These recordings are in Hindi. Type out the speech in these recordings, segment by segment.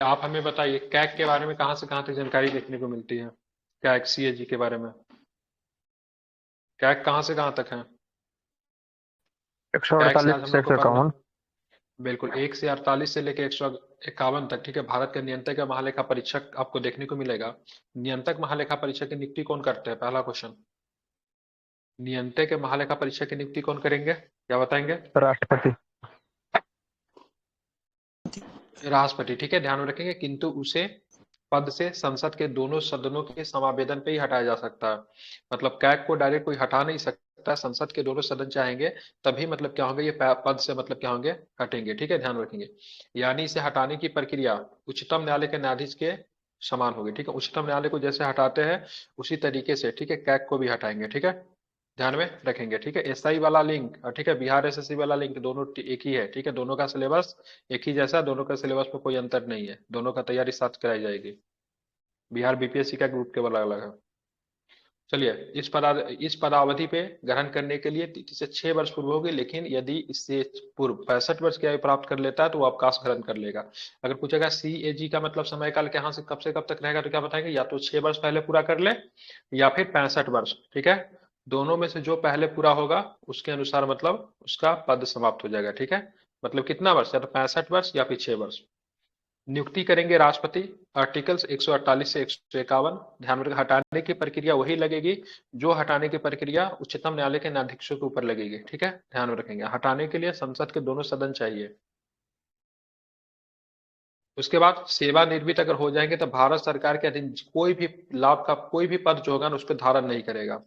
आप हमें बताइए कैग के बारे में कहाँ से कहाँ तक जानकारी देखने को मिलती है। कैग सीएजी के बारे में कैग कहाँ से कहाँ तक है। एक सौ कैग से आज हम अड़तालीस लोग एक को सौ पढ़ना इक्यावन बिल्कुल 1 से 48 से लेकर 151 तक, ठीक है। भारत के नियंत्रक या महालेखा परीक्षक आपको देखने को मिलेगा। नियंत्रक महालेखा परीक्षक की नियुक्ति कौन करते हैं, पहला क्वेश्चन। नियंत्रक के महालेखा परीक्षक की नियुक्ति कौन करेंगे, क्या बताएंगे। राष्ट्रपति। राष्ट्रपति, ठीक है, ध्यान में रखेंगे। किंतु उसे पद से संसद के दोनों सदनों के समावेदन पे ही हटाया जा सकता है। मतलब कैग को डायरेक्ट कोई हटा नहीं सकता, संसद के दोनों सदन चाहेंगे तभी मतलब क्या होंगे ये पद से मतलब क्या होंगे, हटेंगे, ठीक है, ध्यान रखेंगे। यानी इसे हटाने की प्रक्रिया उच्चतम न्यायालय के न्यायाधीश के समान होगी, ठीक है। उच्चतम न्यायालय को जैसे हटाते हैं उसी तरीके से, ठीक है, कैग को भी हटाएंगे, ठीक है, ध्यान में रखेंगे, ठीक है। एसआई वाला लिंक और ठीक है बिहार एसएससी वाला लिंक दोनों एक ही है, ठीक है। दोनों का सिलेबस एक ही जैसा, दोनों का सिलेबस में कोई अंतर नहीं है, दोनों का तैयारी साथ कराई जाएगी। बिहार बीपीएससी का ग्रुप केवल अलग अलग है। चलिए, इस पदावधि पे ग्रहण करने के लिए इसे 6 वर्ष पूर्व होगी, लेकिन यदि इससे पूर्व 65 वर्ष की आयु प्राप्त कर लेता है तो वो अवकाश ग्रहण कर लेगा। अगर पूछेगा सीएजी का मतलब समय काल कहाँ से कब तक रहेगा, तो क्या बताएंगे, या तो 6 वर्ष पहले पूरा कर ले या फिर 65 वर्ष, ठीक है। दोनों में से जो पहले पूरा होगा उसके अनुसार मतलब उसका पद समाप्त हो जाएगा, ठीक है। मतलब कितना वर्ष, या तो 65 वर्ष या फिर 6 वर्ष। नियुक्ति करेंगे राष्ट्रपति। आर्टिकल्स 148 से 151, ध्यान रखें, हटाने की प्रक्रिया वही लगेगी जो हटाने की प्रक्रिया उच्चतम न्यायालय के न्यायाधीशों के ऊपर लगेगी, ठीक है, ध्यान में रखेंगे। हटाने के लिए संसद के दोनों सदन चाहिए। उसके बाद सेवानिवृत्त अगर हो जाएंगे तो भारत सरकार के अधीन कोई भी लाभ का कोई भी पद जो होगा ना उस पर धारण नहीं करेगा।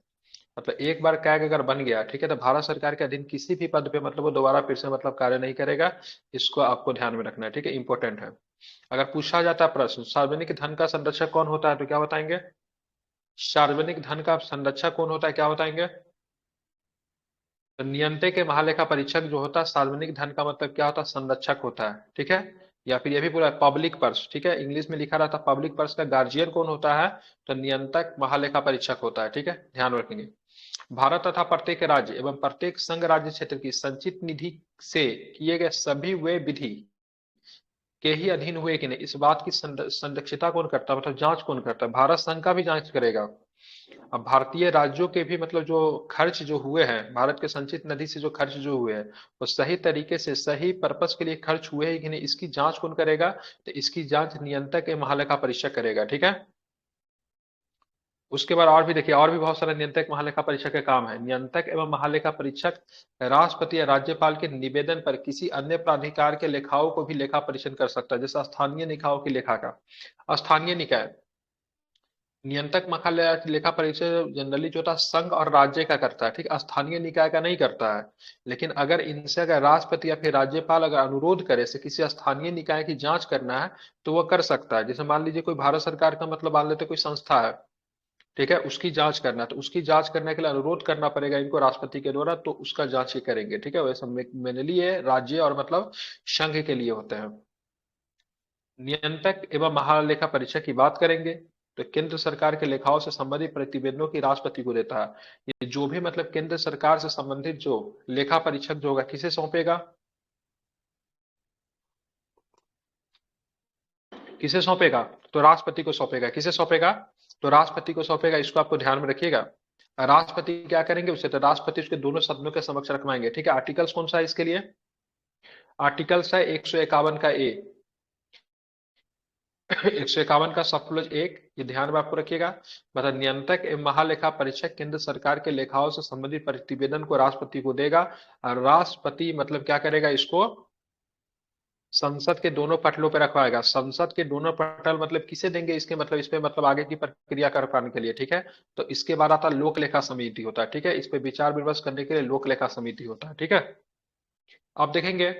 मतलब एक बार कैग अगर बन गया, ठीक है, तो भारत सरकार के अधीन किसी भी पद पे मतलब वो दोबारा फिर से मतलब कार्य नहीं करेगा। इसको आपको ध्यान में रखना है, ठीक है, इंपॉर्टेंट है। अगर पूछा जाता है प्रश्न सार्वजनिक धन का संरक्षक कौन होता है, तो क्या बताएंगे। सार्वजनिक धन का संरक्षक कौन होता है, क्या बताएंगे। तो नियंत्रक के महालेखा परीक्षक जो होता है सार्वजनिक धन का मतलब क्या होता है, संरक्षक होता है, ठीक है। या फिर ये भी पूरा पब्लिक पर्स, ठीक है, इंग्लिश में लिखा रहता है पब्लिक पर्स का गार्जियन कौन होता है, तो नियंत्रक महालेखा परीक्षक होता है, ठीक है, ध्यान रखेंगे। भारत तथा प्रत्येक राज्य एवं प्रत्येक संघ राज्य क्षेत्र की संचित निधि से किए गए सभी वे विधि के ही अधीन हुए कि नहीं, इस बात की संरक्षिता कौन करता है, मतलब जांच कौन करता है, भारत संघ का भी जांच करेगा। अब भारतीय राज्यों के भी मतलब जो खर्च जो हुए हैं भारत के संचित निधि से जो खर्च जो हुए हैं वो सही तरीके से सही पर्पस के लिए खर्च हुए हैं कि नहीं, इसकी जांच कौन करेगा, तो इसकी जांच नियंत्रक एवं महालेखा परीक्षक करेगा, ठीक है। उसके बाद और भी देखिए, और भी बहुत सारे नियंत्रक महालेखा परीक्षक के काम है। नियंत्रक एवं महालेखा परीक्षक राष्ट्रपति या राज्यपाल के निवेदन पर किसी अन्य प्राधिकार के लेखाओं को भी लेखा परीक्षण कर सकता है, जैसे स्थानीय निकायों की लेखा का। स्थानीय निकाय नियंत्रक लेखा परीक्षक जनरली जो होता है संघ और राज्य का करता है, ठीक है, स्थानीय निकाय का नहीं करता है। लेकिन अगर इनसे अगर राष्ट्रपति या फिर राज्यपाल अगर अनुरोध करे से किसी स्थानीय निकाय की जांच करना है तो वह कर सकता है। जैसे मान लीजिए कोई भारत सरकार का मतलब मान लेते कोई संस्था है, ठीक है, उसकी जांच करना है तो उसकी जांच करने के लिए अनुरोध करना पड़ेगा इनको राष्ट्रपति के द्वारा, तो उसका जांच ये करेंगे, ठीक है। वैसे मेनली ये राज्य और मतलब संघ के लिए होते हैं। नियंत्रक एवं महालेखा परीक्षक की बात करेंगे तो केंद्र सरकार के लेखाओं से संबंधित प्रतिवेदनों की राष्ट्रपति को देता है। ये जो भी मतलब केंद्र सरकार से संबंधित जो लेखा परीक्षक जो होगा किसे सौंपेगा, किसे सौंपेगा, तो राष्ट्रपति को सौंपेगा। किसे सौंपेगा, तो राष्ट्रपति को सौंपेगा, इसको आपको ध्यान में रखिएगा। राष्ट्रपति क्या करेंगे उसे, तो राष्ट्रपति उसके दोनों सदनों के समक्ष रखवाएंगे, ठीक है। आर्टिकल्स कौन सा है इसके लिए, आर्टिकल्स है 151 का ए। 151 का सब क्लॉज एक, ये ध्यान में आपको रखिएगा। मतलब नियंत्रक एवं महालेखा परीक्षक केंद्र सरकार के लेखाओं से संबंधित प्रतिवेदन को राष्ट्रपति को देगा और राष्ट्रपति मतलब क्या करेगा, इसको संसद के दोनों पटलों पर रखवाएगा। संसद के दोनों पटल मतलब किसे देंगे, इसके मतलब इस पे मतलब आगे की प्रक्रिया कर पाने के लिए, ठीक है। तो इसके बाद आता लोक लेखा समिति होता है, ठीक है, इस पे विचार विमर्श करने के लिए लोक लेखा समिति होता है, ठीक है। आप देखेंगे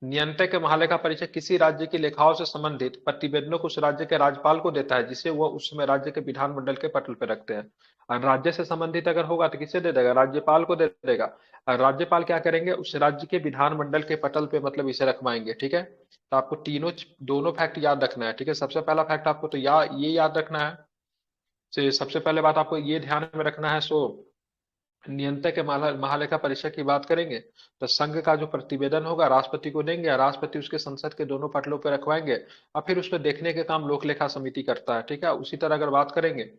नियंत्रक के महालेखा परीक्षक किसी राज्य की लेखाओं से संबंधित प्रतिवेदनों को उस राज्य के राज्यपाल को देता है, जिसे वह उस समय राज्य के विधानमंडल के पटल पर रखते हैं। और राज्य से संबंधित अगर होगा तो किसे दे देगा, राज्यपाल को दे देगा। और राज्यपाल क्या करेंगे, उस राज्य के विधानमंडल के पटल पे मतलब इसे रखवाएंगे, ठीक है। तो आपको तीनों दोनों फैक्ट याद रखना है, ठीक है। सबसे पहला फैक्ट आपको तो ये याद रखना है। सबसे पहले बात आपको ये ध्यान में रखना है, सो नियंत्रक के महालेखा परीक्षक की बात करेंगे तो संघ का जो प्रतिवेदन होगा राष्ट्रपति को देंगे, राष्ट्रपति उसके संसद के दोनों पटलों पर रखवाएंगे और फिर उसको देखने के काम लोक लेखा समिति करता है। ठीक है, उसी तरह अगर बात करेंगे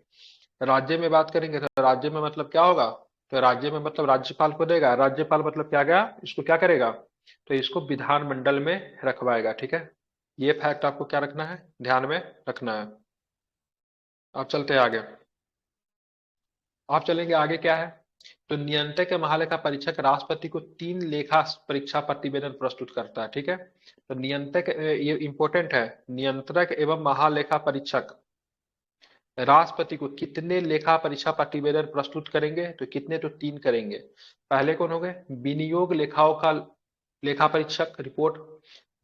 राज्य में, बात करेंगे तो राज्य में मतलब क्या होगा, तो राज्य में मतलब राज्यपाल को देगा, राज्यपाल मतलब क्या गया, इसको क्या करेगा, तो इसको विधानमंडल में रखवाएगा। ठीक है, ये फैक्ट आपको क्या रखना है, ध्यान में रखना है। अब चलते हैं आगे। आप चलेंगे आगे क्या है, तो नियंत्रक के महालेखा परीक्षक राष्ट्रपति को 3 लेखा परीक्षा प्रतिवेदन प्रस्तुत करता है। ठीक है, तो नियंत्रक, ये इंपॉर्टेंट है, नियंत्रक एवं महालेखा परीक्षक राष्ट्रपति को कितने लेखा परीक्षा प्रतिवेदन प्रस्तुत करेंगे, तो कितने, तो 3 करेंगे। पहले कौन हो गए, विनियोग लेखाओं का लेखा परीक्षक रिपोर्ट,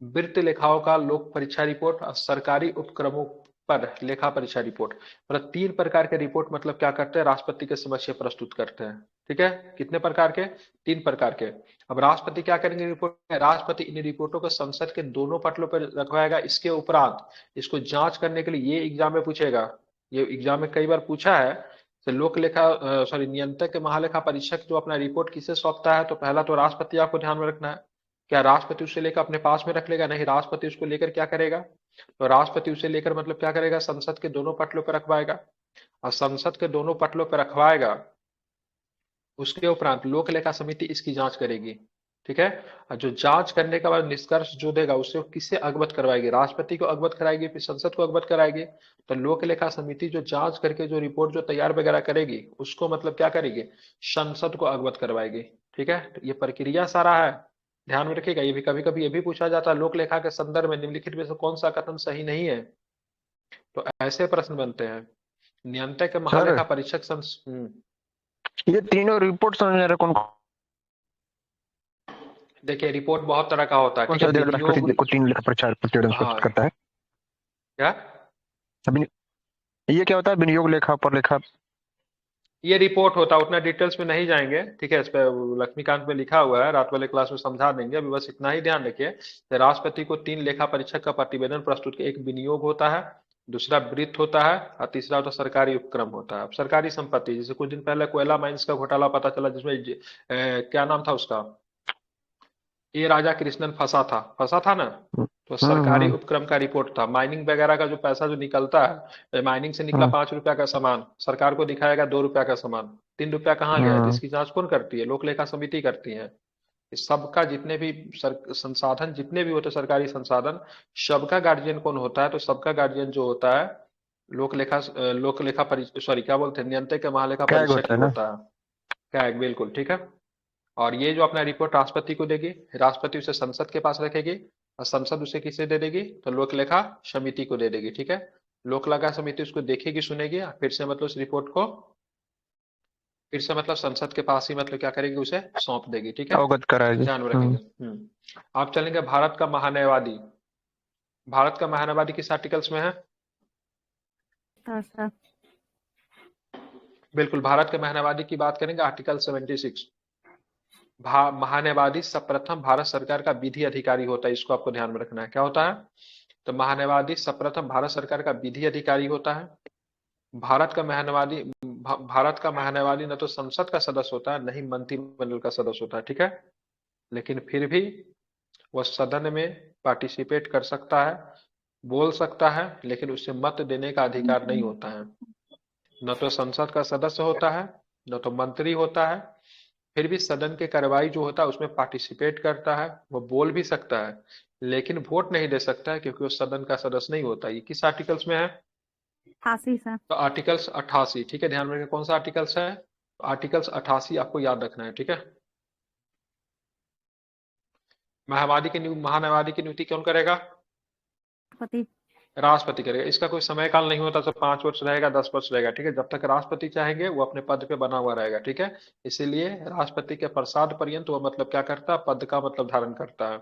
वित्त लेखाओं का लोक परीक्षा रिपोर्ट और सरकारी उपक्रमों पर लेखा परीक्षा रिपोर्ट। मतलब 3 प्रकार के रिपोर्ट मतलब क्या करते हैं, राष्ट्रपति के समक्ष प्रस्तुत करते हैं। ठीक है, कितने प्रकार के, 3 प्रकार के। अब राष्ट्रपति क्या करेंगे रिपोर्ट में, राष्ट्रपति इन रिपोर्टों को संसद के दोनों पटलों पर रखवाएगा। इसके उपरांत इसको जांच करने के लिए, ये एग्जाम में पूछेगा, ये एग्जाम में कई बार पूछा है, तो लोक लेखा सॉरी नियंत्रक के महालेखा परीक्षक जो अपना रिपोर्ट किसे सौंपता है, तो पहला तो राष्ट्रपति आपको ध्यान में रखना है। क्या राष्ट्रपति उसे लेकर अपने पास में रख लेगा, नहीं, राष्ट्रपति उसको लेकर क्या करेगा, तो राष्ट्रपति उसे लेकर मतलब क्या करेगा, संसद के दोनों पटलों पर रखवाएगा, और संसद के दोनों पटलों पर रखवाएगा। उसके उपरांत लोक लेखा समिति इसकी जांच करेगी। ठीक है, और जो जांच करने के बाद निष्कर्ष जो देगा उससे किससे अवगत करवाएगी, राष्ट्रपति को अवगत कराएगी, फिर संसद को अवगत कराएगी। तो लोक लेखा समिति जो जांच करके जो रिपोर्ट जो तैयार वगैरह करेगी उसको मतलब क्या करेगी, संसद को अवगत करवाएगी। ठीक है, तो ये प्रक्रिया सारा है, ध्यान में रखिएगा। ये भी कभी कभी ये भी पूछा जाता है, लोक लेखा के संदर्भ में निम्नलिखित में से कौन सा कथन सही नहीं है, तो ऐसे प्रश्न बनते हैं। नियंत्रक के सर महालेखा परीक्षक ये तीनों रिपोर्ट समझ में कौन देखिए रिपोर्ट बहुत तरह का होता है। कौन ठीक है, सा अध्यक्ष विनियोग, राष्ट्रपति को 3 लेखा परीक्षा प्रतिवेदन प्रस्तुत हाँ करता है? क्या, अभी ये क्या होता है, विनियोग लेखा पर लेखा? ये रिपोर्ट होता है, उतना डिटेल्स में नहीं जाएंगे। ठीक है, इस पे लक्ष्मीकांत में लिखा हुआ है, रात वाले क्लास में समझा देंगे, अभी बस इतना ही ध्यान रखिए। तो राष्ट्रपति को 3 लेखा परीक्षक का प्रतिवेदन प्रस्तुत, एक विनियोग होता है, दूसरा वृत्त होता है, और तीसरा होता है सरकारी उपक्रम होता है। अब सरकारी संपत्ति, जैसे कुछ दिन पहले कोयला माइंस का घोटाला पता चला, जिसमें क्या नाम था उसका, ये राजा कृष्णन फंसा था ना, तो सरकारी हम्म। उपक्रम का रिपोर्ट था। माइनिंग वगैरह का जो पैसा जो निकलता है, माइनिंग से निकला हम्म। 5 रुपया का सामान सरकार को दिखाएगा 2 रुपया का सामान, 3 रुपया कहाँ गया है, तो हम्म। इसकी जांच कौन करती है, लोक लेखा समिति करती है। इस सबका जितने भी संसाधन जितने भी होते हैं, सरकारी संसाधन, सबका गार्जियन कौन होता है, तो सबका गार्जियन जो होता है लोक लेखा सॉरी क्या बोलते हैं, नियंत्रक के महालेखा क्या परीक्षक होता ही है ना? होता है। क्या है, बिल्कुल ठीक है। और ये जो अपना रिपोर्ट राष्ट्रपति को देगी, राष्ट्रपति उसे संसद के पास रखेगी, और संसद उसे किसे दे देगी, तो लोक लेखा समिति को दे देगी। ठीक है, लोक लेखा समिति उसको देखेगी, सुनेगी, फिर से मतलब उस रिपोर्ट को फिर से मतलब संसद के पास ही मतलब क्या करेगी, उसे सौंप देगी। ठीक है, अवगत कराएगी। ध्यान में रखेंगे। आप चलेंगे भारत का महान्यायवादी। भारत का महान्यायवादी किस आर्टिकल्स में है, सर बिल्कुल भारत के महान्यायवादी की बात करेंगे आर्टिकल 76। महान्यायवादी सर्वप्रथम भारत सरकार का विधि अधिकारी होता है, इसको आपको ध्यान में रखना है। क्या होता है, तो महान्यायवादी सर्वप्रथम भारत सरकार का विधि अधिकारी होता है। भारत का महान्यायवादी न तो संसद का सदस्य होता है, न ही मंत्रिमंडल का सदस्य होता है। ठीक है, लेकिन फिर भी वह सदन में पार्टिसिपेट कर सकता है, बोल सकता है, लेकिन उसे मत देने का अधिकार नहीं होता है। न तो संसद का सदस्य होता है, न तो मंत्री होता है, फिर भी सदन की कार्रवाई जो होता है उसमें पार्टिसिपेट करता है, वो बोल भी सकता है, लेकिन वोट नहीं दे सकता है, क्योंकि वो सदन का सदस्य नहीं होता। ये किस आर्टिकल्स में है, 88 सर। तो आर्टिकल्स 88। ठीक है, ध्यान रखें कौन सा आर्टिकल्स है, आर्टिकल्स 88 आपको याद रखना है। ठीक है, महान्यायवादी की नियुक्ति कौन करेगा, पति राष्ट्रपति करेगा। इसका कोई समय काल नहीं होता, तो 5 वर्ष रहेगा, 10 वर्ष रहेगा। ठीक है, जब तक राष्ट्रपति चाहेंगे वो अपने पद पे बना हुआ रहेगा। ठीक है, इसीलिए राष्ट्रपति के प्रसाद पर्यंत वो मतलब क्या करता है, पद का मतलब धारण करता है।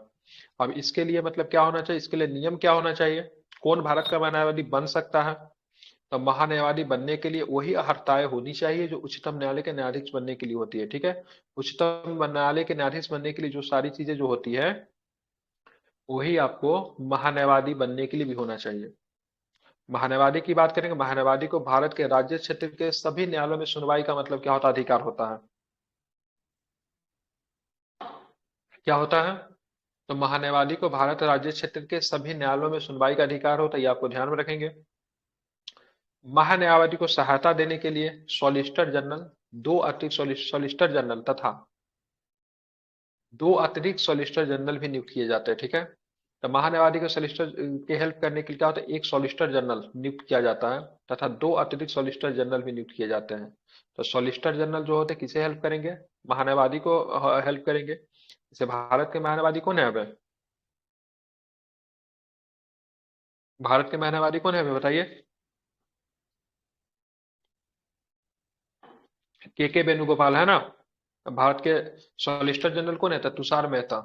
अब इसके लिए मतलब क्या होना चाहिए, इसके लिए नियम क्या होना चाहिए, कौन भारत का महान्यायवादी बन सकता है, तो महान्यायवादी बनने के लिए वही अर्हताएं होनी चाहिए जो उच्चतम न्यायालय के न्यायाधीश बनने के लिए होती है। ठीक है, उच्चतम न्यायालय के न्यायाधीश बनने के लिए जो सारी चीजें जो होती है, वही आपको महान्यायवादी बनने के लिए भी होना चाहिए। महान्यायवादी की बात करेंगे, महान्यायवादी को भारत के राज्य क्षेत्र के सभी न्यायालयों में सुनवाई का मतलब क्या होता है, अधिकार होता है। क्या होता है? तो महान्यायवादी को भारत राज्य क्षेत्र के सभी न्यायालयों में सुनवाई का अधिकार होता है, ये आपको ध्यान में रखेंगे। महान्यायवादी को सहायता देने के लिए सॉलिसिटर जनरल, दो अतिरिक्त सॉलिसिटर जनरल तथा दो अतिरिक्त सॉलिसिटर जनरल भी नियुक्त किए जाते हैं, ठीक है। तो महान्यायवादी को सॉलिसिटर के हेल्प करने के लिए क्या होता है, एक सॉलिसिटर जनरल नियुक्त किया जाता है तथा दो अतिरिक्त सॉलिसिटर जनरल भी नियुक्त किए जाते हैं। तो सॉलिसिटर जनरल जो होते हैं किसे हेल्प करेंगे? महान्यायवादी को हेल्प करेंगे। जैसे भारत के महान्यायवादी कौन है? अब भारत के महान्यायवादी कौन है अभी बताइए? के वेणुगोपाल है ना। भारत के सॉलिसिटर जनरल कौन है? तो तुषार मेहता।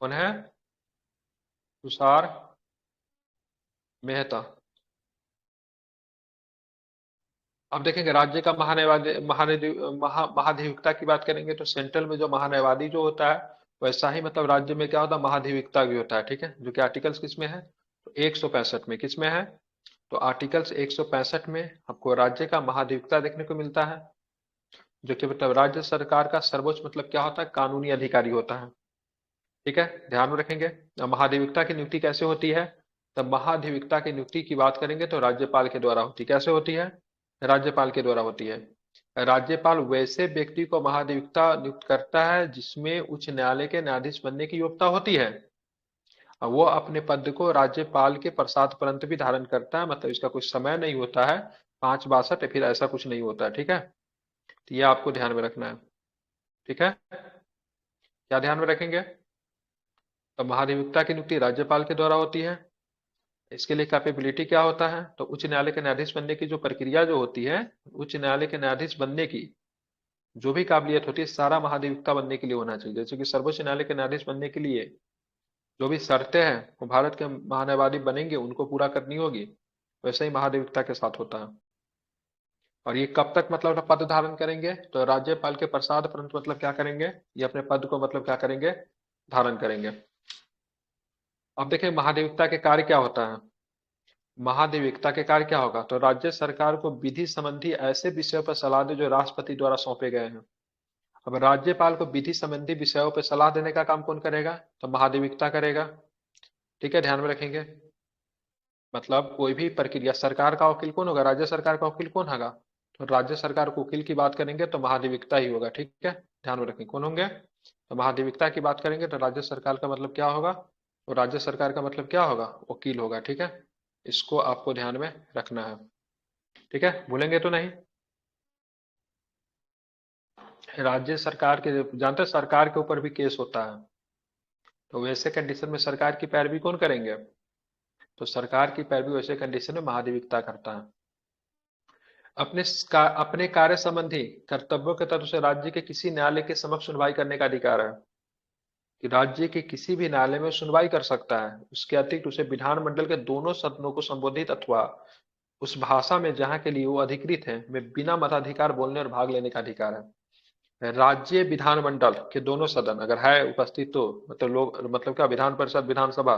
कौन है? तुषार मेहता। अब देखेंगे राज्य का महान्यायवादी महाधिवक्ता की बात करेंगे तो सेंट्रल में जो महान्यायवादी जो होता है वैसा ही मतलब राज्य में क्या होता है, महाधिवक्ता भी होता है, ठीक है। जो कि आर्टिकल्स किस में है? तो 165 में। किस में है? तो आर्टिकल्स 165 में आपको राज्य का महाधिवक्ता देखने को मिलता है, जो कि मतलब राज्य सरकार का सर्वोच्च मतलब क्या होता है, कानूनी अधिकारी होता है, ठीक है। ध्यान में रखेंगे। अब महाधिवक्ता की नियुक्ति कैसे होती है? तब महाधिवक्ता की नियुक्ति की बात करेंगे तो राज्यपाल के द्वारा होती है। कैसे होती है? राज्यपाल के द्वारा होती है। राज्यपाल वैसे व्यक्ति को महाधिवक्ता नियुक्त करता है जिसमें उच्च न्यायालय के न्यायाधीश बनने की योग्यता होती है। अब वो अपने पद को राज्यपाल के प्रसाद परंत भी धारण करता है, मतलब इसका कुछ समय नहीं होता है, 5/62 या फिर ऐसा कुछ नहीं होता है, ठीक है। तो ये आपको ध्यान में रखना है, ठीक है। क्या ध्यान में रखेंगे? तो महाधिवक्ता की नियुक्ति राज्यपाल के द्वारा होती है। इसके लिए कैपेबिलिटी क्या होता है? तो उच्च न्यायालय के न्यायाधीश बनने की जो प्रक्रिया जो होती है, उच्च न्यायालय के न्यायाधीश बनने की जो भी काबिलियत होती है सारा महाधिवक्ता बनने के लिए होना चाहिए। जैसे कि सर्वोच्च न्यायालय के न्यायाधीश बनने के लिए जो भी शर्तें हैं वो भारत के महान्यायवादी बनेंगे उनको पूरा करनी होगी, वैसे ही महाधिवक्ता के साथ होता है। और ये कब तक मतलब पद धारण करेंगे? तो राज्यपाल के प्रसाद परंत मतलब क्या करेंगे, ये अपने पद को मतलब क्या करेंगे, धारण करेंगे। अब देखिए महाधिवक्ता के कार्य क्या होता है। महाधिवक्ता के कार्य क्या होगा? तो राज्य सरकार को विधि संबंधी ऐसे विषयों पर सलाह दे जो राष्ट्रपति द्वारा सौंपे गए हैं। अब राज्यपाल को विधि संबंधी विषयों पर सलाह देने का काम कौन करेगा? तो महाधिवक्ता करेगा, ठीक है। ध्यान में रखेंगे। मतलब कोई भी प्रक्रिया सरकार का वकील कौन होगा? राज्य सरकार का वकील कौन होगा? तो राज्य सरकार के वकील की बात करेंगे तो महाधिवक्ता ही होगा, ठीक है। ध्यान में रखेंगे कौन होंगे? तो महाधिवक्ता की बात करेंगे तो राज्य सरकार का मतलब क्या होगा? तो राज्य सरकार का मतलब क्या होगा? वकील होगा, ठीक है। इसको आपको ध्यान में रखना है, ठीक है, भूलेंगे तो नहीं। राज्य सरकार के जानते हैं सरकार के ऊपर भी केस होता है, तो वैसे कंडीशन में सरकार की पैरवी कौन करेंगे? तो सरकार की पैरवी वैसे कंडीशन में महाधिवक्ता करता है। अपने कार्य संबंधी कर्तव्यों के तत्व से राज्य के किसी न्यायालय के समक्ष सुनवाई करने का अधिकार है, कि राज्य के किसी भी न्यायालय में सुनवाई कर सकता है। उसके अतिरिक्त उसे विधानमंडल के दोनों सदनों को संबोधित अथवा उस भाषा में जहां के लिए वो अधिकृत है में बिना मताधिकार बोलने और भाग लेने का अधिकार है। राज्य विधानमंडल के दोनों सदन अगर है उपस्थित तो मतलब लोग मतलब क्या विधान परिषद विधानसभा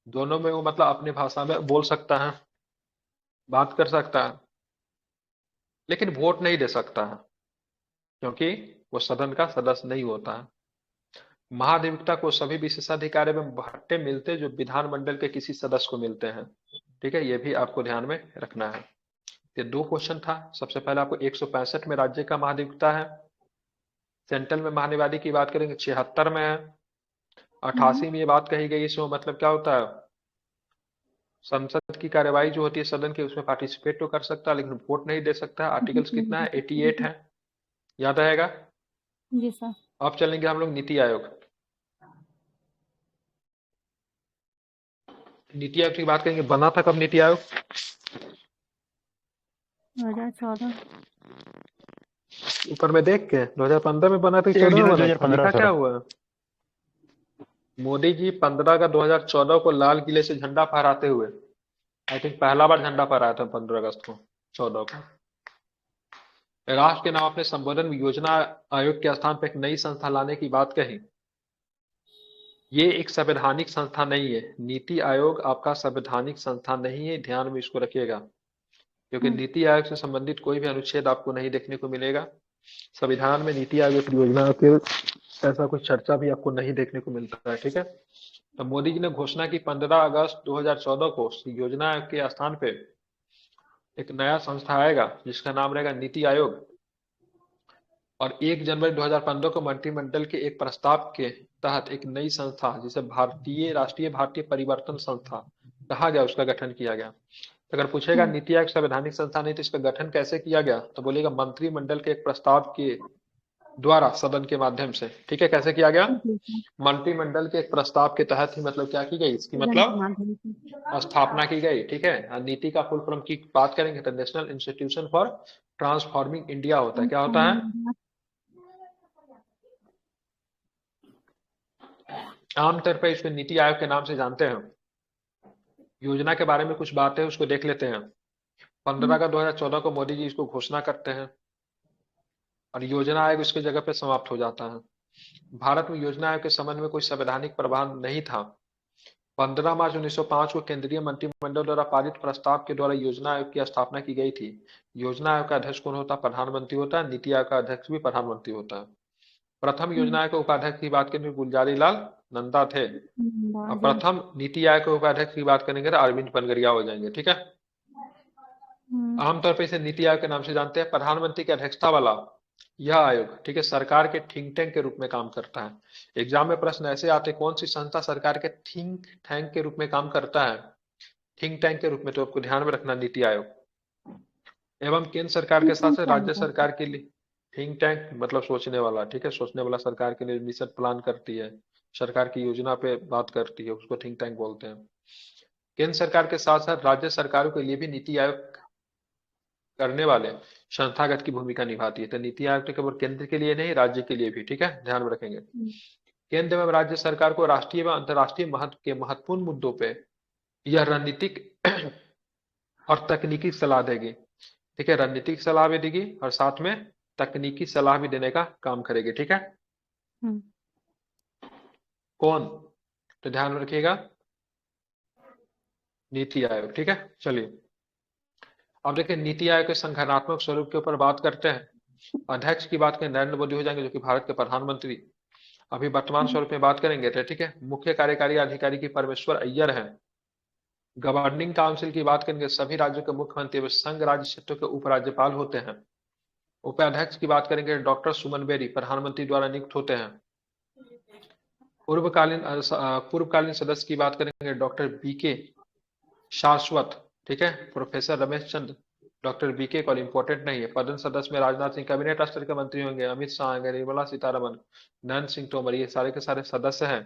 दोनों में वो मतलब अपनी भाषा में बोल सकता है, बात कर सकता है, लेकिन वोट नहीं दे सकता है क्योंकि वो सदन का सदस्य नहीं होता है। महाधिवक्ता को सभी विशेषाधिकार एवं भत्ते मिलते जो विधानमंडल के किसी सदस्य को मिलते हैं, ठीक है। ये भी आपको ध्यान में रखना है। ये दो क्वेश्चन था। सबसे पहले आपको 165 में राज्य का महाधिवक्ता है, सेंट्रल में महान्यायवादी की बात करेंगे 76 में है, 88 में ये बात कही गई। इसमें मतलब क्या होता है, संसद की कार्यवाही जो होती है सदन की उसमें पार्टिसिपेट तो कर सकता है लेकिन वोट नहीं दे सकता है। आर्टिकल्स कितना है? 88 है, याद रहेगा। जी सर। अब चलेंगे हम लोग नीति आयोग। नीति आयोग की बात करेंगे, बना था कब नीति आयोग? 2014। ऊपर में देख के 2015 में बना था, 14 में बना था, 2015 लिखा सर। क्या हुआ है? मोदी जी 15 का 2014 को लाल किले से झंडा फहराते हुए, आई थिंक पहला बार झंडा फहराया था 15 अगस्त को 14 को। राष्ट्र के नाम अपने संबोधन में योजना आयोग के स्थान पर एक नई संस्था लाने की बात कही। ये एक संवैधानिक संस्था नहीं है, नीति आयोग आपका संवैधानिक संस्था नहीं है, ध्यान में इसको रखिएगा, क्योंकि नीति आयोग से संबंधित कोई भी अनुच्छेद आपको नहीं देखने को मिलेगा। संविधान में नीति आयोग की योजना के ऐसा कुछ चर्चा भी आपको नहीं देखने को मिलता है, ठीक है। तो मोदी जी ने घोषणा की 15 अगस्त 2014 को योजना आयोग के स्थान पे एक नया संस्था आएगा जिसका नाम रहेगा नीति आयोग। और 1 जनवरी 2015 को मंत्रिमंडल के एक प्रस्ताव के तहत एक नई संस्था जिसे राष्ट्रीय परिवर्तन संस्था कहा गया, उसका गठन किया गया। तो अगर पूछेगा हम्म, नीति आयोग संवैधानिक संस्था नहीं तो इसका गठन कैसे किया गया, तो बोलेगा मंत्रिमंडल के एक प्रस्ताव के द्वारा सदन के माध्यम से, ठीक है। कैसे किया गया? जी सर। मंत्रिमंडल के एक प्रस्ताव के तहत ही मतलब क्या की गई, इसकी सदन के मतलब माध्यम से। स्थापना की गई, ठीक है। और नीति का फुल फॉर्म की बात करेंगे तो national institution for transforming India होता है। क्या होता है? आमतौर पर इसको नीति आयोग के नाम से जानते हैं। योजना के बारे में कुछ बातें उसको देख लेते हैं। 15 हम्म, का 2014 को मोदी जी इसको घोषणा करते हैं और योजना आयोग उसकी जगह पे समाप्त हो जाता है। भारत में योजना आयोग के संबंध में कोई संवैधानिक प्रावधान नहीं था। 15 मार्च 1905 को केंद्रीय मंत्रिमंडल द्वारा पारित प्रस्ताव के द्वारा योजना आयोग की स्थापना की गई थी। योजना आयोग का अध्यक्ष कौन होता है? प्रधानमंत्री होता है। नीति आयोग का अध्यक्ष भी प्रधानमंत्री होता है। प्रथम योजना आयोग के उपाध्यक्ष की बात करें तो गुलजारी लाल नंदा थे। और जी। प्रथम नीति आयोग के उपाध्यक्ष की बात करेंगे तो अरविंद पनगरिया हो जाएंगे, ठीक है। हम्म, आमतौर पर इसे नीति आयोग के नाम से जानते हैं। प्रधानमंत्री की अध्यक्षता वाला यह आयोग, ठीक है, सरकार के थिंक टैंक के रूप में काम करता है। एग्जाम में प्रश्न ऐसे आते हैं, कौन सी संस्था सरकार के थिंक टैंक के रूप में काम करता है? थिंक टैंक के रूप में, तो आपको ध्यान में रखना नीति आयोग। एवं केंद्र सरकार के साथ साथ क्या राज्य होता है? सरकार के लिए थिंक टैंक मतलब सोचने वाला, ठीक है, सोचने वाला सरकार के लिए मिशन प्लान करती है, सरकार की योजना पे बात करती है, उसको थिंक टैंक बोलते हैं। केंद्र सरकार के साथ साथ राज्य सरकारों के लिए भी नीति आयोग करने वाले संस्थागत की भूमिका निभाती है। तो नीति आयोग तो केवल केंद्र के लिए नहीं, राज्य के लिए भी, ठीक है, ध्यान में रखेंगे। हम्म, केंद्र एवं राज्य सरकार को राष्ट्रीय व अंतर्राष्ट्रीय महत्व के महत्वपूर्ण मुद्दों पे यह रणनीतिक और तकनीकी सलाह देगी, ठीक है, रणनीतिक सलाह भी देगी और साथ में तकनीकी सलाह भी देने का काम करेगी, ठीक है। हम्म, कौन? तो ध्यान में रखिएगा, नीति आयोग, ठीक है। चलिए अब देखिए नीति आयोग के संगठनात्मक स्वरूप के ऊपर बात करते हैं। अध्यक्ष की बात करें नरेंद्र मोदी हो जाएंगे, जो कि भारत के प्रधानमंत्री अभी वर्तमान हम्म, स्वरूप में बात करेंगे तो, ठीक है। मुख्य कार्यकारी अधिकारी की परमेश्वर अय्यर है। गवर्निंग काउंसिल की बात करेंगे, सभी राज्यों के मुख्यमंत्री व संघ राज्य क्षेत्रों के उपराज्यपाल होते हैं। उपाध्यक्ष की बात करेंगे, डॉक्टर सुमन बेरी प्रधानमंत्री द्वारा नियुक्त होते हैं। पूर्वकालीन सदस्य की बात करेंगे, डॉक्टर बीके शाश्वत, ठीक है, professor Ramesh Chandra, doctor BK call important नहीं है। पदन सदस्य में राजनाथ सिंह कैबिनेट स्तर के मंत्री होंगे, अमित शाह आएंगे, निर्मला सीतारमन, नरेंद्र सिंह तोमर, ये सारे के सारे सदस्य हैं,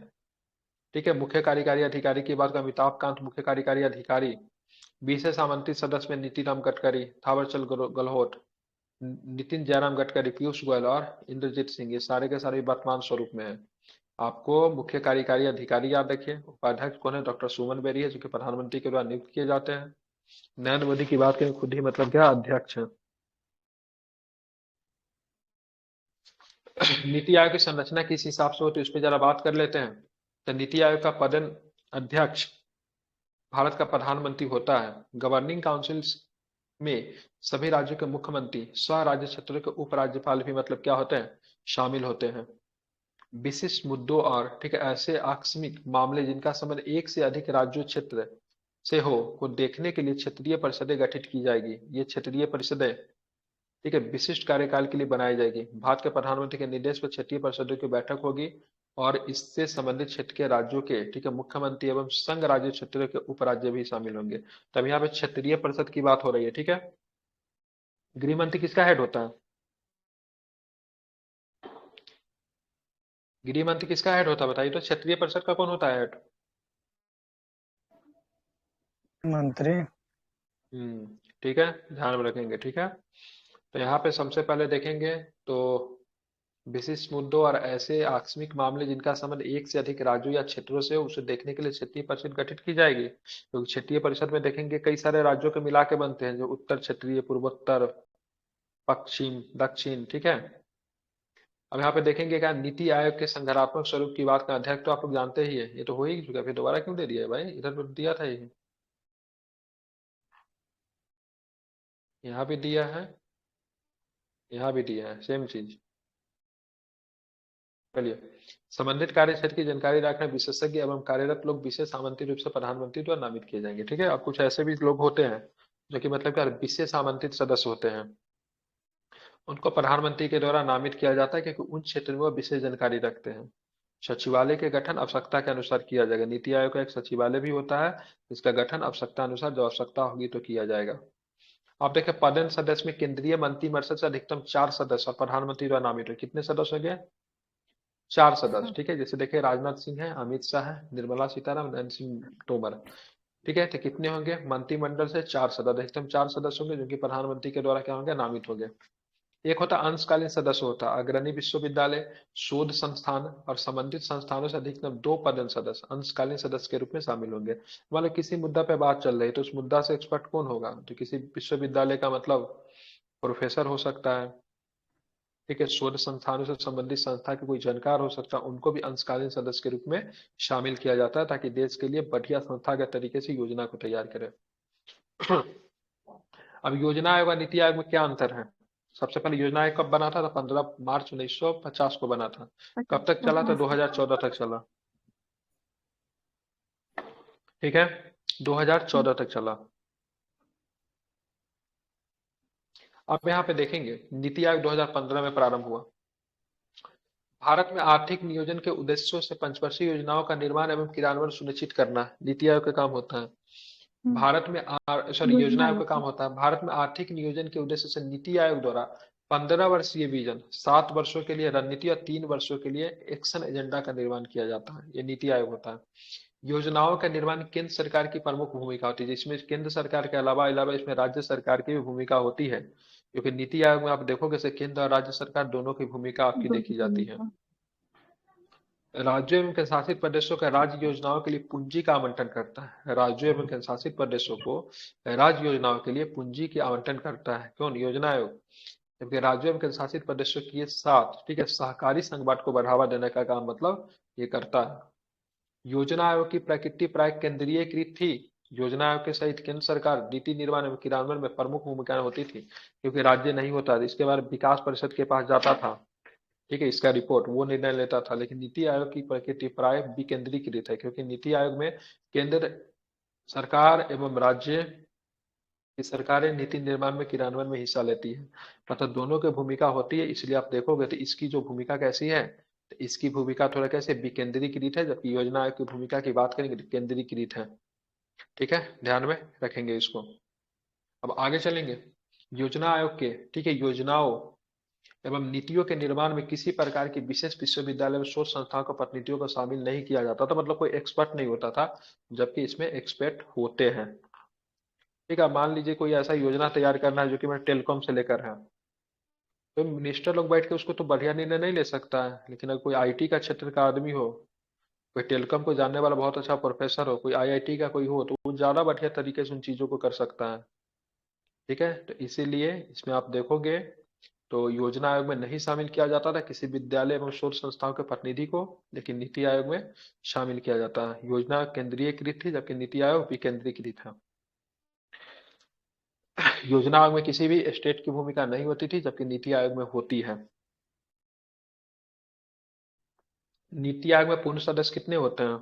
ठीक है। मुख्य कार्यकारी अधिकारी की बात करें, अमिताभ कांत मुख्य कार्यकारी अधिकारी। विशेष आमंत्रित सदस्य में नितिन गडकरी, थावरचंद गहलोत, नितिन जयराम गडकरी, पीयूष गोयल और इंद्रजीत सिंह, ये सारे के सारे वर्तमान स्वरूप में है। आपको मुख्य कार्यकारी अधिकारी याद रखिए। उपाध्यक्ष कौन है? डॉक्टर सुमन बेरी है, जो कि प्रधानमंत्री के द्वारा नियुक्त किए जाते हैं। नरेंद्र मोदी की बात करें, खुद ही मतलब क्या अध्यक्ष है। नीति आयोग की संरचना किस हिसाब से होती है, उस पर जरा बात कर लेते हैं। तो नीति आयोग का पदन अध्यक्ष भारत का प्रधानमंत्री होता है। गवर्निंग काउंसिल में सभी राज्यों के मुख्यमंत्री स्व राज्य क्षेत्रों के उपराज्यपाल भी मतलब क्या होते हैं, शामिल होते हैं। विशिष्ट मुद्दों और, ठीक है, ऐसे आकस्मिक मामले जिनका संबंध एक से अधिक राज्यों क्षेत्र से हो को देखने के लिए क्षेत्रीय परिषदें गठित की जाएगी। ये क्षेत्रीय परिषदें, ठीक है, विशिष्ट कार्यकाल के लिए बनाई जाएगी। भारत के प्रधानमंत्री के निर्देश पर क्षेत्रीय परिषदों की बैठक होगी और इससे संबंधित क्षेत्र के राज्यों के, ठीक है, मुख्यमंत्री एवं संघ राज्य क्षेत्रों के उपराज्य भी शामिल होंगे। तब यहाँ पे क्षेत्रीय परिषद की बात हो रही है, ठीक है। गृह मंत्री किसका हेड होता है? गृह मंत्री किसका हेड होता है बताइए तो, क्षेत्रीय परिषद का कौन होता है हेड? मंत्री। ठीक है, ध्यान में रखेंगे, ठीक है। तो यहाँ पे सबसे पहले देखेंगे तो विशिष्ट मुद्दों और ऐसे आकस्मिक मामले जिनका संबंध एक से अधिक राज्यों या क्षेत्रों से हो, उसे देखने के लिए क्षेत्रीय परिषद गठित की जाएगी। तो क्षेत्रीय परिषद में देखेंगे कई सारे राज्यों के मिला के बनते हैं, जो उत्तर क्षेत्रीय, पूर्वोत्तर, पश्चिम, दक्षिण, ठीक है। अब यहाँ पे देखेंगे क्या, नीति आयोग के संगठनात्मक स्वरूप की बात का अध्यक्ष तो आप लोग जानते ही है, ये तो हो ही चुका, फिर दोबारा क्यों दे दिया है भाई, इधर तो दिया था ये, यहाँ भी दिया है, यहाँ भी दिया है, सेम चीज। चलिए, संबंधित कार्य क्षेत्र की जानकारी रखने विशेषज्ञ एवं कार्यरत लोग विशेष आमंत्रित रूप से प्रधानमंत्री द्वारा नामित किए जाएंगे। ठीक है, अब कुछ ऐसे भी लोग होते हैं जो कि मतलब क्या विशेष आमंत्रित सदस्य होते हैं, उनको प्रधानमंत्री के द्वारा नामित किया जाता है क्योंकि उन क्षेत्र में वो विशेष जानकारी रखते हैं। सचिवालय के गठन आवश्यकता के अनुसार किया जाएगा। नीति आयोग का एक सचिवालय भी होता है, इसका गठन आवश्यकता अनुसार जब आवश्यकता होगी तो किया जाएगा। आप देखें, पदेन सदस्य में केंद्रीय मंत्रिमंडल से अधिकतम 4 सदस्य और प्रधानमंत्री द्वारा नामित हुए। कितने सदस्य हो गए? 4 सदस्य। हाँ। ठीक है, जैसे देखिए राजनाथ सिंह है, अमित शाह है, निर्मला सीतारामन, नरेंद्र सिंह तोमर। ठीक है, तो कितने होंगे? मंत्रिमंडल से 4 सदस्य, अधिकतम 4 सदस्य होंगे जो कि प्रधानमंत्री के द्वारा क्या होंगे? नामित होंगे। एक होता अंशकालीन सदस्य होता है, अग्रणी विश्वविद्यालय, शोध संस्थान और संबंधित संस्थानों से अधिकतम 2 पदेन सदस्य अंशकालीन सदस्य के रूप में शामिल होंगे। मान लो किसी मुद्दा पे बात चल रही है तो उस मुद्दा से एक्सपर्ट कौन होगा? तो किसी विश्वविद्यालय का मतलब प्रोफेसर हो सकता है। ठीक है, शोध संस्थानों से संबंधित संस्था के कोई जानकार हो सकता है, उनको भी अंशकालीन सदस्य के रूप में शामिल किया जाता है ताकि देश के लिए बढ़िया संस्थागत तरीके से योजना को तैयार करे। अब योजना आयोग और नीति आयोग में क्या अंतर है? सबसे पहले योजना आयोग कब बना था? तो 15 मार्च 1950 को बना था। कब तक चला? तो 2014 तक चला। ठीक है, 2014 तक चला। अब यहाँ पे देखेंगे नीति आयोग 2015 में प्रारंभ हुआ। भारत में आर्थिक नियोजन के उद्देश्यों से पंचवर्षीय योजनाओं का निर्माण एवं क्रियान्वयन सुनिश्चित करना नीति आयोग का काम होता है। हम्म, भारत में योजना योजना आयोग का आयोग काम का। होता है। भारत में आर्थिक नियोजन के उद्देश्य से नीति आयोग द्वारा 15 वर्षीय विजन, 7 वर्षों के लिए रणनीति और 3 वर्षों के लिए एक्शन एजेंडा का निर्माण किया जाता है। ये नीति आयोग होता है। योजनाओं का निर्माण केंद्र सरकार की प्रमुख भूमिका होती है, जिसमें केंद्र सरकार के अलावा अलावा इसमें राज्य सरकार की भी भूमिका होती है, क्योंकि नीति आयोग में आप देखोगे से केंद्र और राज्य सरकार दोनों की भूमिका आपकी दोनों देखी जाती है। भूमिका। राज्यों एवं केंद्रशासित प्रदेशों का राज्य योजनाओं के लिए पूंजी का आवंटन करता है। राज्यों एवं केंद्रशासित प्रदेशों को राज्य योजनाओं के लिए पूंजी की आवंटन करता है कौन? योजना आयोग। जबकि राज्यों एवं केंद्रशासित प्रदेशों की ये साथ, ठीक है, सहकारी संघवाद को बढ़ावा देने का काम मतलब ये करता है। योजना आयोग की प्रकृति प्राय केंद्रीयकृत थी। योजना आयोग के सहित केंद्र सरकार नीति निर्माण एवं क्रियान्वयन में प्रमुख भूमिका होती थी, क्योंकि राज्य नहीं होता, इसके बाद विकास परिषद के पास जाता था। ठीक है, इसका रिपोर्ट वो निर्णय लेता था। लेकिन नीति आयोग की प्रकृति प्राय विकेंद्रीकृत है, क्योंकि नीति आयोग में केंद्र सरकार एवं राज्य की सरकारें नीति निर्माण में क्रियान्वयन में हिस्सा लेती है, मतलब दोनों की भूमिका होती है। इसलिए आप देखोगे तो इसकी जो भूमिका कैसी है, तो इसकी भूमिका थोड़ा कैसे विकेंद्रीकृत है, जबकि योजना आयोग की भूमिका की बात करेंगे तो केंद्रीकृत है। ठीक है, ध्यान में रखेंगे इसको। अब आगे चलेंगे। योजना आयोग के, ठीक है, योजनाओं एवं नीतियों के निर्माण में किसी प्रकार की विशेष विश्वविद्यालय में शोध संस्थाओं को प्रतिनिधियों को शामिल नहीं किया जाता था, मतलब कोई एक्सपर्ट नहीं होता था, जबकि इसमें एक्सपर्ट होते हैं। ठीक है, मान लीजिए कोई ऐसा योजना तैयार करना है जो कि मैं टेलीकॉम से लेकर है, तो मिनिस्टर लोग बैठ के उसको तो बढ़िया निर्णय नहीं ले सकता है, लेकिन अगर कोई आईटी का क्षेत्र का आदमी हो, कोई टेलीकॉम को जानने वाला बहुत अच्छा प्रोफेसर हो, कोई आईआईटी का कोई हो, तो वो ज्यादा बढ़िया तरीके से उन चीजों को कर सकता है। ठीक है, तो इसीलिए इसमें आप देखोगे तो योजना आयोग में नहीं शामिल किया जाता था किसी विद्यालय एवं शोध संस्थाओं के प्रतिनिधि को, लेकिन नीति आयोग में शामिल किया जाता है। योजना केंद्रीयकृत थी जबकि नीति आयोग विकेंद्रीकृत है। योजना आयोग में किसी भी स्टेट की भूमिका नहीं होती थी, जबकि नीति आयोग में होती है। नीति आयोग में पूर्ण सदस्य कितने होते हैं?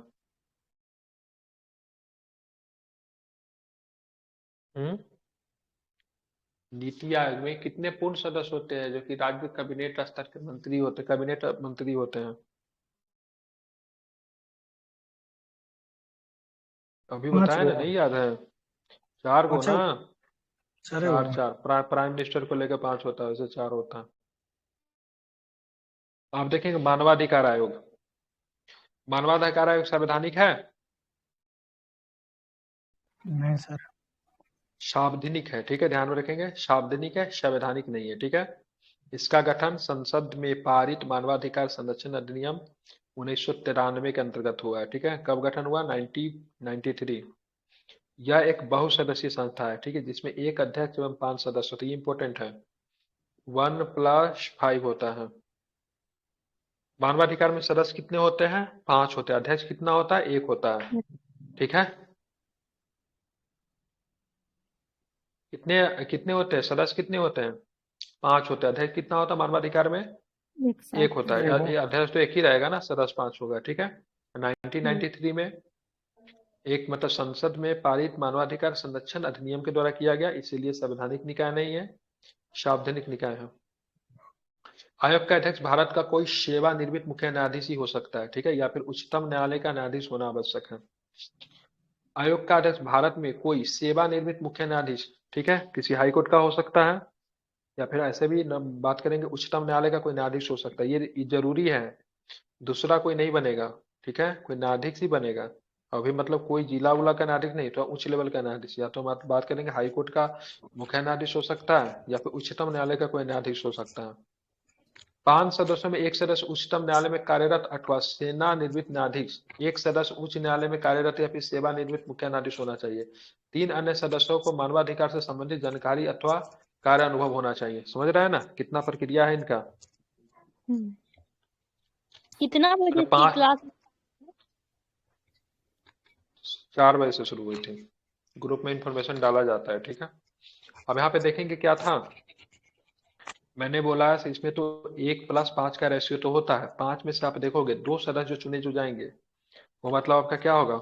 हम्म, नीति आयोग में कितने पूर्ण सदस्य होते हैं जो कि राज्य कैबिनेट स्तर के मंत्री होते, कैबिनेट मंत्री होते हैं? अभी 5 बताया ना, गो। नहीं याद है? 4 गो पांचे ना? सारे चार गो। चार प्राइम मिनिस्टर को लेकर 5 होता है, वैसे 4 होता है। आप देखेंगे मानवाधिकार आयोग। मानवाधिकार आयोग संवैधानिक है? नहीं सर। सावधानिक है। ठीक है, ध्यान में रखेंगे, सावधानिक है, संवैधानिक नहीं है। ठीक है, इसका गठन संसद में पारित मानवाधिकार संरक्षण अधिनियम 1993 के अंतर्गत हुआ है। ठीक है, कब गठन हुआ? 1993। यह एक बहुसदस्यीय संस्था है, ठीक है, जिसमें एक अध्यक्ष एवं 5 सदस्य होते हैं। इंपॉर्टेंट है, 1+5 होता है। मानवाधिकार में सदस्य कितने होते हैं? 5 होते हैं। अध्यक्ष कितना होता है? 1 होता है। ठीक है, कितने कितने होते हैं सदस्य? कितने होते हैं? 5 होते हैं। अध्यक्ष कितना होता है मानवाधिकार में? एक एक साथ होता है, एगो ये अध्यक्ष तो एक ही रहेगा ना, सदस्य 5 होगा, ठीक है। हम्म 1993 में एक मतलब संसद में पारित मानवाधिकार संरक्षण अधिनियम के द्वारा किया गया, इसीलिए संवैधानिक निकाय नहीं है, सांवैधानिक निकाय है। आयोग का अध्यक्ष भारत का कोई सेवानिवृत्त मुख्य न्यायाधीश ही हो सकता है, ठीक है, या फिर उच्चतम न्यायालय का न्यायाधीश होना आवश्यक है। आयोग का अध्यक्ष भारत में कोई सेवानिवृत्त मुख्य न्यायाधीश, ठीक है, किसी हाई कोर्ट का हो सकता है, या फिर ऐसे भी बात करेंगे उच्चतम न्यायालय का कोई न्यायाधीश हो सकता है, ये जरूरी है। दूसरा कोई नहीं बनेगा, ठीक है, कोई न्यायाधीश ही बनेगा। अभी मतलब कोई जिला उला का न्यायाधीश नहीं, तो उच्च लेवल का न्यायाधीश, या तो बात करेंगे हाई कोर्ट का मुख्य न्यायाधीश हो सकता है, या फिर उच्चतम न्यायालय का कोई न्यायाधीश हो सकता है। 5 सदस्यों में एक सदस्य उच्चतम न्यायालय में कार्यरत अथवा सेवानिवृत्त न्यायाधीश, एक सदस्य उच्च न्यायालय में कार्यरत या फिर सेवानिवृत्त मुख्य न्यायाधीश होना चाहिए। 3 अन्य सदस्यों को मानवाधिकार से संबंधित जानकारी अथवा कार्य अनुभव होना चाहिए। समझ रहे हैं ना कितना प्रक्रिया है इनका। हम्म कितना बजे की पांच क्लास? 4 बजे से शुरू हुई थी, ग्रुप में इंफॉर्मेशन डाला जाता है, ठीक है। अब यहाँ पे देखेंगे क्या था, मैंने बोला है इसमें तो 1+5 का रेशियो तो होता है। 5 में से आप देखोगे 2 सदस्य जो चुने जो जाएंगे, वो मतलब आपका क्या होगा,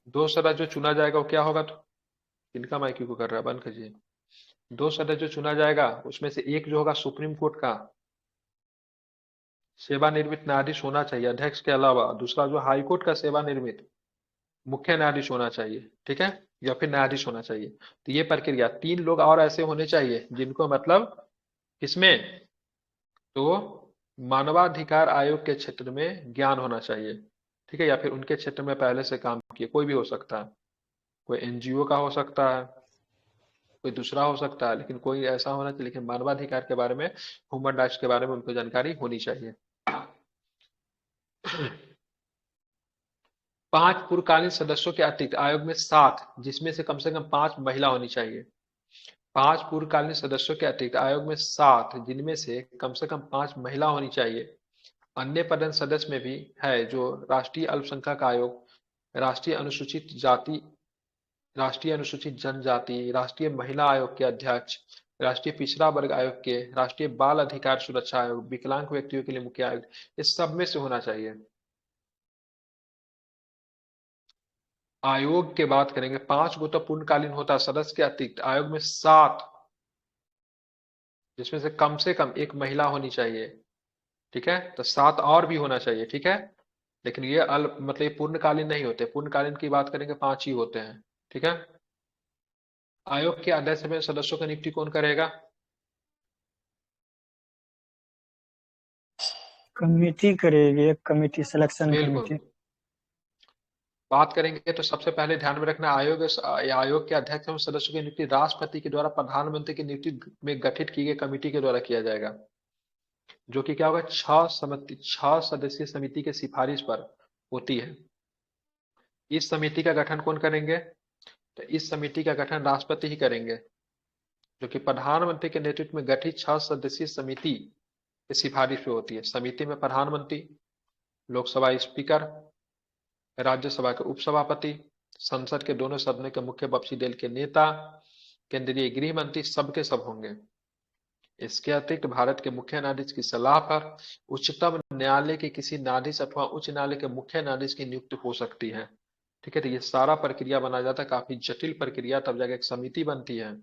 2 सदस्य जो चुना जाएगा वो क्या होगा, तो इनका माइक क्यों कर रहा है, बंद कीजिए। 2 सदस्य जो चुना जाएगा उसमें से एक जो होगा सुप्रीम कोर्ट का सेवानिवृत्त न्यायाधीश होना चाहिए अध्यक्ष के अलावा, दूसरा जो हाई कोर्ट का सेवानिवृत्त मुख्य न्यायाधीश होना चाहिए, ठीक है, या फिर न्यायाधीश होना चाहिए। तो ये प्रक्रिया, 3 लोग और ऐसे होने चाहिए जिनको मतलब किसमें, तो मानवाधिकार आयोग के क्षेत्र में ज्ञान होना चाहिए, ठीक है, या फिर उनके क्षेत्र में पहले से काम किए, कोई भी हो सकता है, कोई एनजीओ का हो सकता है, कोई दूसरा हो सकता है, लेकिन कोई ऐसा होना चाहिए, लेकिन मानवाधिकार के बारे में, ह्यूमन राइट्स के बारे में उनको जानकारी होनी चाहिए। 5 पूर्वकालीन सदस्यों के अतिरिक्त आयोग में 7, जिसमें से कम 5 महिला होनी चाहिए। 5 पूर्वकालीन सदस्यों के अतिरिक्त आयोग में 7, जिनमें से कम 5 महिला होनी चाहिए। अन्य पदन सदस्य में भी है जो राष्ट्रीय अल्पसंख्यक आयोग, राष्ट्रीय अनुसूचित जाति, राष्ट्रीय अनुसूचित जनजाति, राष्ट्रीय महिला आयोग के अध्यक्ष, राष्ट्रीय पिछड़ा वर्ग आयोग के, राष्ट्रीय बाल अधिकार सुरक्षा आयोग, विकलांग व्यक्तियों के लिए मुख्य आयोग, इस सब में से होना चाहिए। आयोग के बात करेंगे 5 गो तो पूर्णकालीन होता है, सदस्य के अतिरिक्त आयोग में 7, जिसमें से कम एक महिला होनी चाहिए, ठीक है, तो 7 और भी होना चाहिए, ठीक है। लेकिन ये अल्प मतलब ये पूर्णकालीन नहीं होते, पूर्णकालीन की बात करेंगे 5 ही होते हैं, ठीक है। आयोग के अध्यक्ष में सदस्यों की नियुक्ति कौन करेगा, कमेटी करेगी, एक कमेटी, सिलेक्शन बिल्कुल। कमेटी। बात करेंगे तो सबसे पहले ध्यान में रखना, आयोग के अध्यक्ष एवं सदस्यों की नियुक्ति राष्ट्रपति के द्वारा प्रधानमंत्री की नियुक्ति में गठित की गई कमेटी के द्वारा किया जाएगा, जो कि क्या होगा, 6 सदस्यीय समिति के सिफारिश पर होती है। इस समिति का गठन कौन करेंगे, तो इस समिति का गठन राष्ट्रपति ही करेंगे, जो कि प्रधानमंत्री के नेतृत्व में गठित 6 सदस्यीय समिति की सिफारिश पे होती है। समिति में प्रधानमंत्री, लोकसभा स्पीकर, राज्यसभा के उपसभापति, संसद के दोनों सदनों के मुख्य विपक्षी दल के नेता, केंद्रीय गृह मंत्री, सबके सब होंगे। इसके अतिरिक्त भारत के मुख्य न्यायाधीश की सलाह पर उच्चतम न्यायालय के किसी न्यायाधीश अथवा उच्च न्यायालय के मुख्य न्यायाधीश की नियुक्ति हो सकती है, ठीक है। तो ये सारा प्रक्रिया बनाया जाता है, काफी जटिल प्रक्रिया, तब जाकर एक समिति बनती है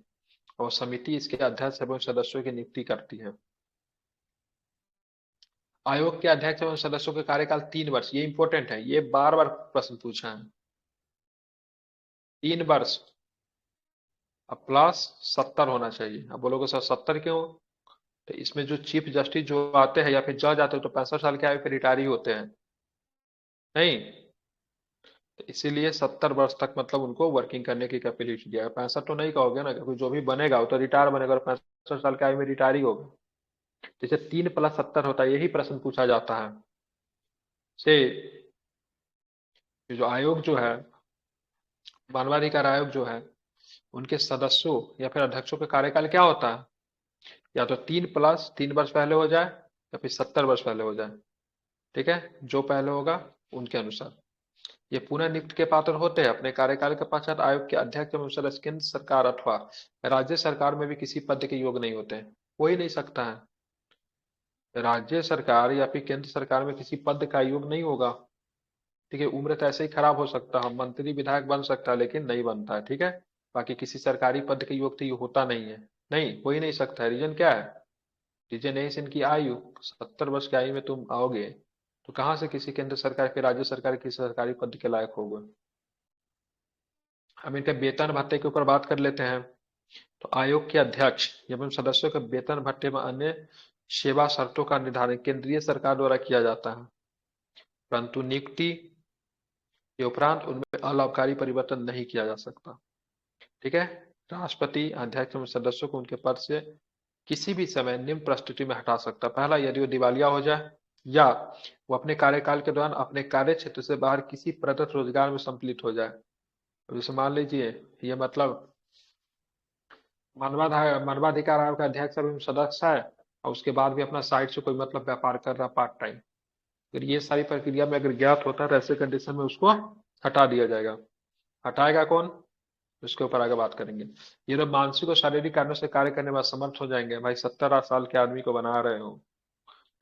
और समिति इसके अध्यक्ष एवं सदस्यों की नियुक्ति करती है। आयोग के अध्यक्ष एवं सदस्यों के कार्यकाल 3 वर्ष, ये इंपॉर्टेंट है, ये बार बार प्रश्न पूछा है। 3 वर्ष अब प्लस 70 होना चाहिए। अब बोलोगे सर 70 क्यों, तो इसमें जो चीफ जस्टिस जो आते हैं या फिर जज आते हैं तो 65 साल के आयु पे रिटायर ही होते हैं, नहीं, तो इसीलिए 70 वर्ष तक मतलब उनको वर्किंग करने की कैपेबिलिटी दिया है। 65 तो नहीं कहोगे ना, क्योंकि जो भी बनेगा वो तो रिटायर बनेगा और 65 साल के आयु में रिटायर ही होगा। जैसे 3+70 होता है, यही प्रश्न पूछा जाता है। से जो आयोग जो है, मानवाधिकार आयोग जो है, उनके सदस्यों या फिर अध्यक्षों का कार्यकाल क्या होता है, या तो 3+3 वर्ष पहले हो जाए या फिर 70 वर्ष पहले हो जाए, ठीक है, जो पहले होगा उनके अनुसार। ये पुनः नियुक्त के पात्र होते हैं। अपने कार्यकाल के पश्चात आयोग के अध्यक्ष एवं सदस्य केंद्र सरकार अथवा राज्य सरकार में भी किसी पद के योग्य नहीं होते हैं, हो ही नहीं सकता है। राज्य सरकार या फिर केंद्र सरकार में किसी पद का आयोग नहीं होगा। ठीक है, उम्र तो ऐसे ही खराब हो सकता है, मंत्री विधायक बन सकता है लेकिन नहीं बनता है। ठीक है, बाकी किसी सरकारी पद के योग तो ये होता नहीं है, नहीं हो ही नहीं सकता है। रीजन क्या है? रीजन है इनकी आयु। 70 वर्ष की आयु में तुम आओगे तो कहाँ से किसी केंद्र सरकार के, राज्य सरकार की सरकारी पद के लायक होगे। हम इनके वेतन भत्ते के ऊपर बात कर लेते हैं। तो आयोग के अध्यक्ष एवं सदस्यों के वेतन भत्ते में अन्य सेवा शर्तों का निर्धारण केंद्रीय सरकार द्वारा किया जाता है, परंतु नियुक्ति के उपरांत उनमें अलाभकारी परिवर्तन नहीं किया जा सकता। ठीक है, राष्ट्रपति अध्यक्ष एवं सदस्यों को उनके पद से किसी भी समय निम्न परिस्थिति में हटा सकता है। पहला, यदि वो दिवालिया हो जाए या वो अपने कार्यकाल के दौरान अपने कार्य क्षेत्र से बाहर किसी प्रदत्त रोजगार में सम्मिलित हो जाए। जैसे मान लीजिए ये मतलब मानवाधिकार आयोग का अध्यक्ष एवं सदस्य है और उसके बाद भी अपना साइड से कोई मतलब व्यापार कर रहा पार्ट टाइम, अगर ये सारी प्रक्रिया में अगर ज्ञात होता है तो ऐसे कंडीशन में उसको हटा दिया जाएगा। हटाएगा कौन, उसके ऊपर आगे बात करेंगे। ये लोग मानसिक और शारीरिक कारणों से कार्य करने में असमर्थ हो जाएंगे। भाई 70 साल के आदमी को बना रहे हो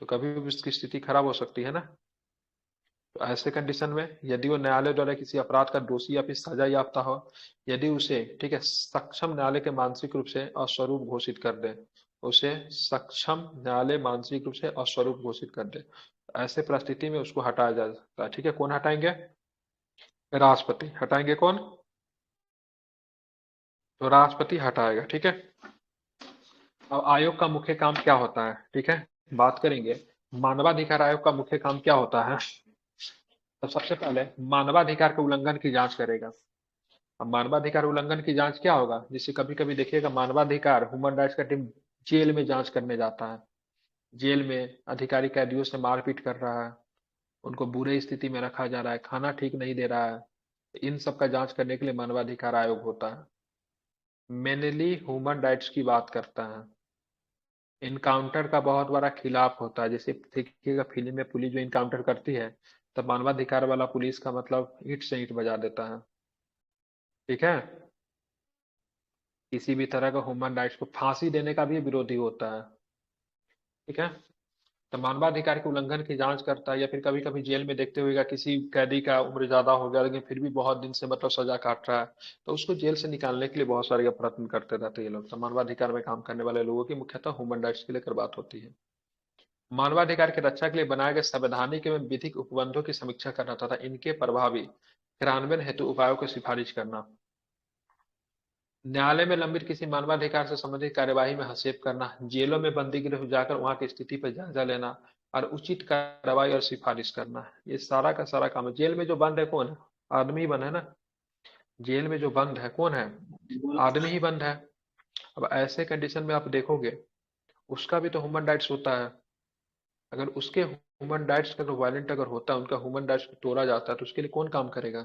तो कभी भी उसकी स्थिति खराब हो सकती है ना। तो ऐसे कंडीशन में यदि वो न्यायालय द्वारा किसी अपराध का दोषी या फिर सजा याफ्ता हो, यदि उसे ठीक है सक्षम न्यायालय के मानसिक रूप से अस्वरूप घोषित कर दे, उसे सक्षम न्यायालय मानसिक रूप से अस्वरूप घोषित कर दे, तो ऐसे परिस्थिति में उसको हटाया जा सकता है। ठीक है, कौन हटाएंगे? राष्ट्रपति हटाएंगे। कौन? तो राष्ट्रपति हटाएगा। ठीक है, अब आयोग का मुख्य काम क्या होता है? ठीक है, बात करेंगे मानवाधिकार आयोग का मुख्य काम क्या होता है। तो सबसे पहले मानवाधिकार के उल्लंघन की जांच करेगा। अब मानवाधिकार उल्लंघन की जांच क्या होगा, जिससे कभी कभी देखिएगा मानवाधिकार ह्यूमन राइट्स का टीम जेल में जांच करने जाता है, जेल में अधिकारी कैदियों से मारपीट कर रहा है, उनको बुरे स्थिति में रखा जा रहा है, खाना ठीक नहीं दे रहा है, इन सब का जांच करने के लिए मानवाधिकार आयोग होता है। मेनली ह्यूमन राइट्स की बात करता है, इनकाउंटर का बहुत बड़ा खिलाफ होता है। जैसे देखिएगा फिल्म में पुलिस जो इनकाउंटर करती है तब मानवाधिकार वाला पुलिस का मतलब ईंट से ईंट बजा देता है। ठीक है, किसी भी तरह का ह्यूमन राइट्स को फांसी देने का भी विरोधी होता है। ठीक है, तो मानवाधिकार के उल्लंघन की जांच करता है, या फिर कभी कभी जेल में देखते हुएगा किसी कैदी का उम्र ज्यादा हो गया लेकिन फिर भी बहुत दिन से मतलब सजा काट रहा है, तो उसको जेल से निकालने के लिए बहुत सारे प्रयत्न करते रहते हैं ये लोग। तो मानवाधिकार में काम करने वाले लोगों की मुख्यतः ह्यूमन राइट्स के लेकर बात होती है। मानवाधिकार की रक्षा के लिए बनाए गए संवैधानिक एवं विधिक उपबंधों की समीक्षा करना तथा इनके प्रभावी क्रियान्वयन हेतु उपायों की सिफारिश करना, न्यायालय में लंबित किसी मानवाधिकार से संबंधित कार्यवाही में हस्तक्षेप करना, जेलों में बंदी गृह जाकर वहां की स्थिति पर जायजा लेना और उचित कार्रवाई और सिफारिश करना, ये सारा का सारा काम है। जेल में जो बंद है कौन है? आदमी ही बंद है ना। जेल में जो बंद है कौन है? आदमी ही बंद है। अब ऐसे कंडीशन में आप देखोगे उसका भी तो ह्यूमन राइट्स होता है। अगर उसके ह्यूमन राइट्स का वायलेंट अगर होता है, उनका ह्यूमन राइट्स तोड़ा जाता है, तो उसके लिए कौन काम करेगा?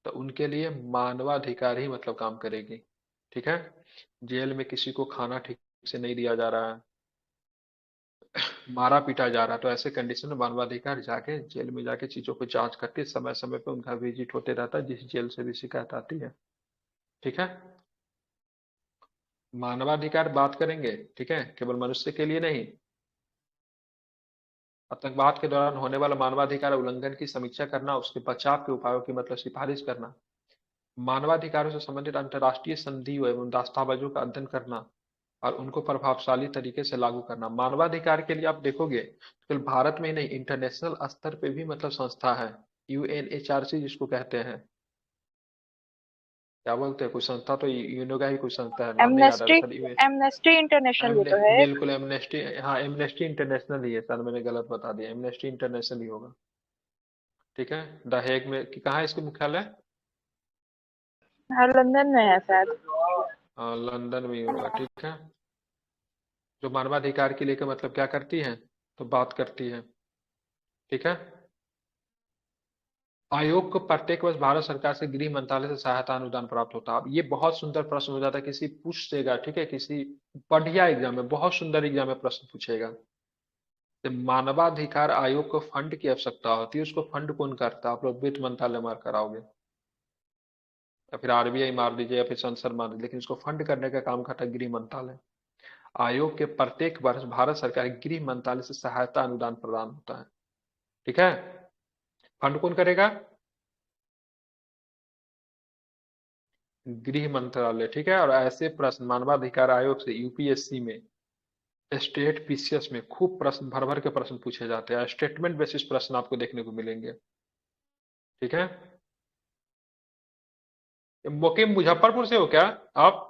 तो उनके लिए मानवाधिकार ही मतलब काम करेगी। ठीक है, जेल में किसी को खाना ठीक से नहीं दिया जा रहा है, मारा पीटा जा रहा है, तो ऐसे कंडीशन में मानवाधिकार जाके जेल में जाके चीजों को जांच करके समय समय पे उनका विजिट होते रहता है, जिस जेल से भी शिकायत आती है। ठीक है, मानवाधिकार बात करेंगे, ठीक है, केवल मनुष्य के लिए नहीं, आतंकवाद के दौरान होने वाला मानवाधिकार उल्लंघन की समीक्षा करना, उसके बचाव के उपायों की मतलब सिफारिश करना, मानवाधिकारों से संबंधित अंतर्राष्ट्रीय संधियों एवं दस्तावेजों का अध्ययन करना और उनको प्रभावशाली तरीके से लागू करना। मानवाधिकार के लिए आप देखोगे केवल भारत में ही नहीं, इंटरनेशनल स्तर पे भी मतलब संस्था है, यूएनएचआरसी जिसको कहते हैं। क्या बोलते हैं, कोई संस्था तो यूएनओ का ही कोई संस्था है, नाम नहीं याद आ एमनेस्टी रहा सर। एमनेस्टी इंटरनेशनल ये तो है। बिल्कुल एमनेस्टी, हाँ एमनेस्टी इंटरनेशनल ही है सर, मैंने गलत बता दिया, एमनेस्टी इंटरनेशनल ही होगा। ठीक है, द हेग में कहाँ है इसकी मुख्यालय? हाँ, लंदन में है शायद। हाँ लंदन में ही होगा। ठीक है, जो मानवाधिकार के लेकर मतलब क्या करती है, तो बात करती है। ठीक है, आयोग को प्रत्येक वर्ष भारत सरकार से गृह मंत्रालय से सहायता अनुदान प्राप्त होता है। अब ये बहुत सुंदर प्रश्न हो जाता है, किसी पूछ देगा, ठीक है, किसी बढ़िया एग्जाम में, बहुत सुंदर एग्जाम में प्रश्न पूछेगा। तो मानवाधिकार आयोग को फंड की आवश्यकता होती है, उसको फंड कौन करता है? आप लोग वित्त मंत्रालय मार कराओगे या फिर आरबीआई मार दीजिए या फिर संसद मार दीजिए, लेकिन इसको फंड करने का काम करता है गृह मंत्रालय। आयोग के प्रत्येक वर्ष भारत सरकार के गृह मंत्रालय से सहायता अनुदान प्रदान होता है। ठीक है, फंड कौन करेगा? गृह मंत्रालय। ठीक है, और ऐसे प्रश्न मानवाधिकार आयोग से यूपीएससी में, स्टेट पीसीएस में खूब प्रश्न, भर भर के प्रश्न पूछे जाते हैं। स्टेटमेंट बेसिस प्रश्न आपको देखने को मिलेंगे। ठीक है, मुकीम मुजफ्फरपुर से हो क्या आप?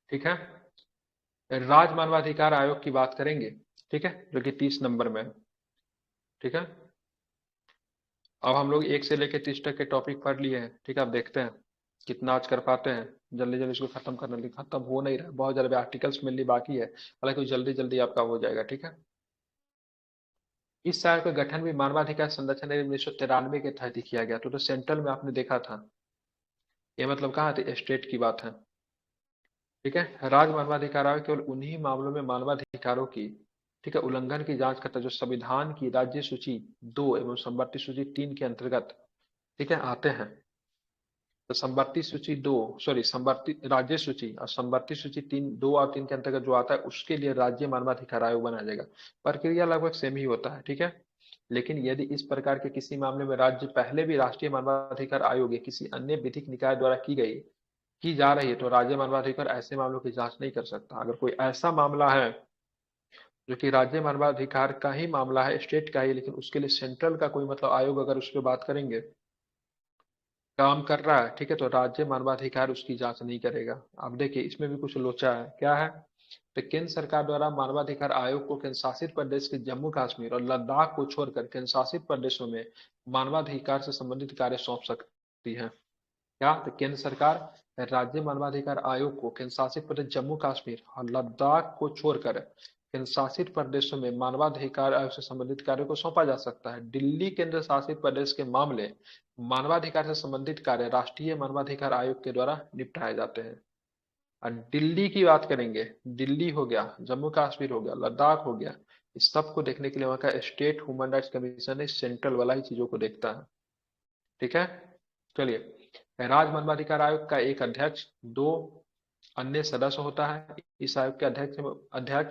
ठीक है, राज्य मानवाधिकार आयोग की बात करेंगे। ठीक है, जो कि 30 नंबर में है। ठीक है, अब हम लोग 1 से लेकर 30 तक के टॉपिक पढ़ लिए हैं। ठीक है, अब देखते हैं कितना आज कर पाते हैं। जल्दी जल्दी इसको खत्म करना, लेकिन खत्म हो नहीं रहा है, बहुत ज्यादा आर्टिकल्स मिलनी बाकी है, हालांकि जल्दी जल्दी आपका हो जाएगा। ठीक है, इस आयोग का गठन भी मानवाधिकार संरक्षण 1993 के तहत ही किया गया। तो सेंट्रल में आपने देखा था, ये मतलब कहाँ थे, स्टेट की बात है। ठीक है, राज्य मानवाधिकार आयोग केवल उन्हीं मामलों में मानवाधिकारों की, ठीक है, उल्लंघन की जांच करता है जो संविधान की राज्य सूची 2 एवं संवर्ती सूची 3 के अंतर्गत, ठीक है, आते हैं। तो संवर्ती सूची 2, सॉरी, संवर्ती राज्य सूची और संवर्ती सूची 3, 2 और 3 के अंतर्गत जो आता है उसके लिए राज्य मानवाधिकार आयोग बनाया जाएगा। प्रक्रिया लगभग सेम ही होता है। ठीक है, लेकिन यदि इस प्रकार के किसी मामले में राज्य पहले भी राष्ट्रीय मानवाधिकार आयोग या किसी अन्य विधिक निकाय द्वारा की जा रही है, तो राज्य मानवाधिकार ऐसे मामलों की जांच नहीं कर सकता। अगर कोई ऐसा मामला है जो कि राज्य मानवाधिकार का ही मामला है, स्टेट का ही, लेकिन उसके लिए सेंट्रल का कोई मतलब आयोग अगर उस पर बात करेंगे, काम कर रहा है, ठीक है, तो राज्य मानवाधिकार उसकी जांच नहीं करेगा। अब देखिए इसमें भी कुछ लोचा है, क्या है? तो केंद्र सरकार द्वारा मानवाधिकार आयोग को केंद्र शासित प्रदेश के जम्मू कश्मीर और लद्दाख को छोड़कर केंद्र शासित प्रदेशों में मानवाधिकार से संबंधित कार्य सौंप सकती है। क्या? तो केंद्र सरकार राज्य मानवाधिकार आयोग को केंद्र शासित प्रदेश जम्मू कश्मीर और लद्दाख को छोड़कर केंद्र शासित प्रदेशों में मानवाधिकार आयोग से संबंधित कार्यों को सौंपा जा सकता है। दिल्ली केंद्र शासित प्रदेश के मामले मानवाधिकार से संबंधित कार्य राष्ट्रीय मानवाधिकार आयोग के द्वारा निपटाए जाते हैं। और दिल्ली की बात करेंगे, दिल्ली हो गया, जम्मू कश्मीर हो गया, लद्दाख हो गया, इस सब को देखने के लिए वहां का स्टेट ह्यूमन राइट्स कमीशन है, सेंट्रल वाला ही चीजों को देखता है। ठीक है, चलिए, राज्य मानवाधिकार आयोग का एक अध्यक्ष, 2 अन्य सदस्य होता है। इस आयोग के अध्यक्ष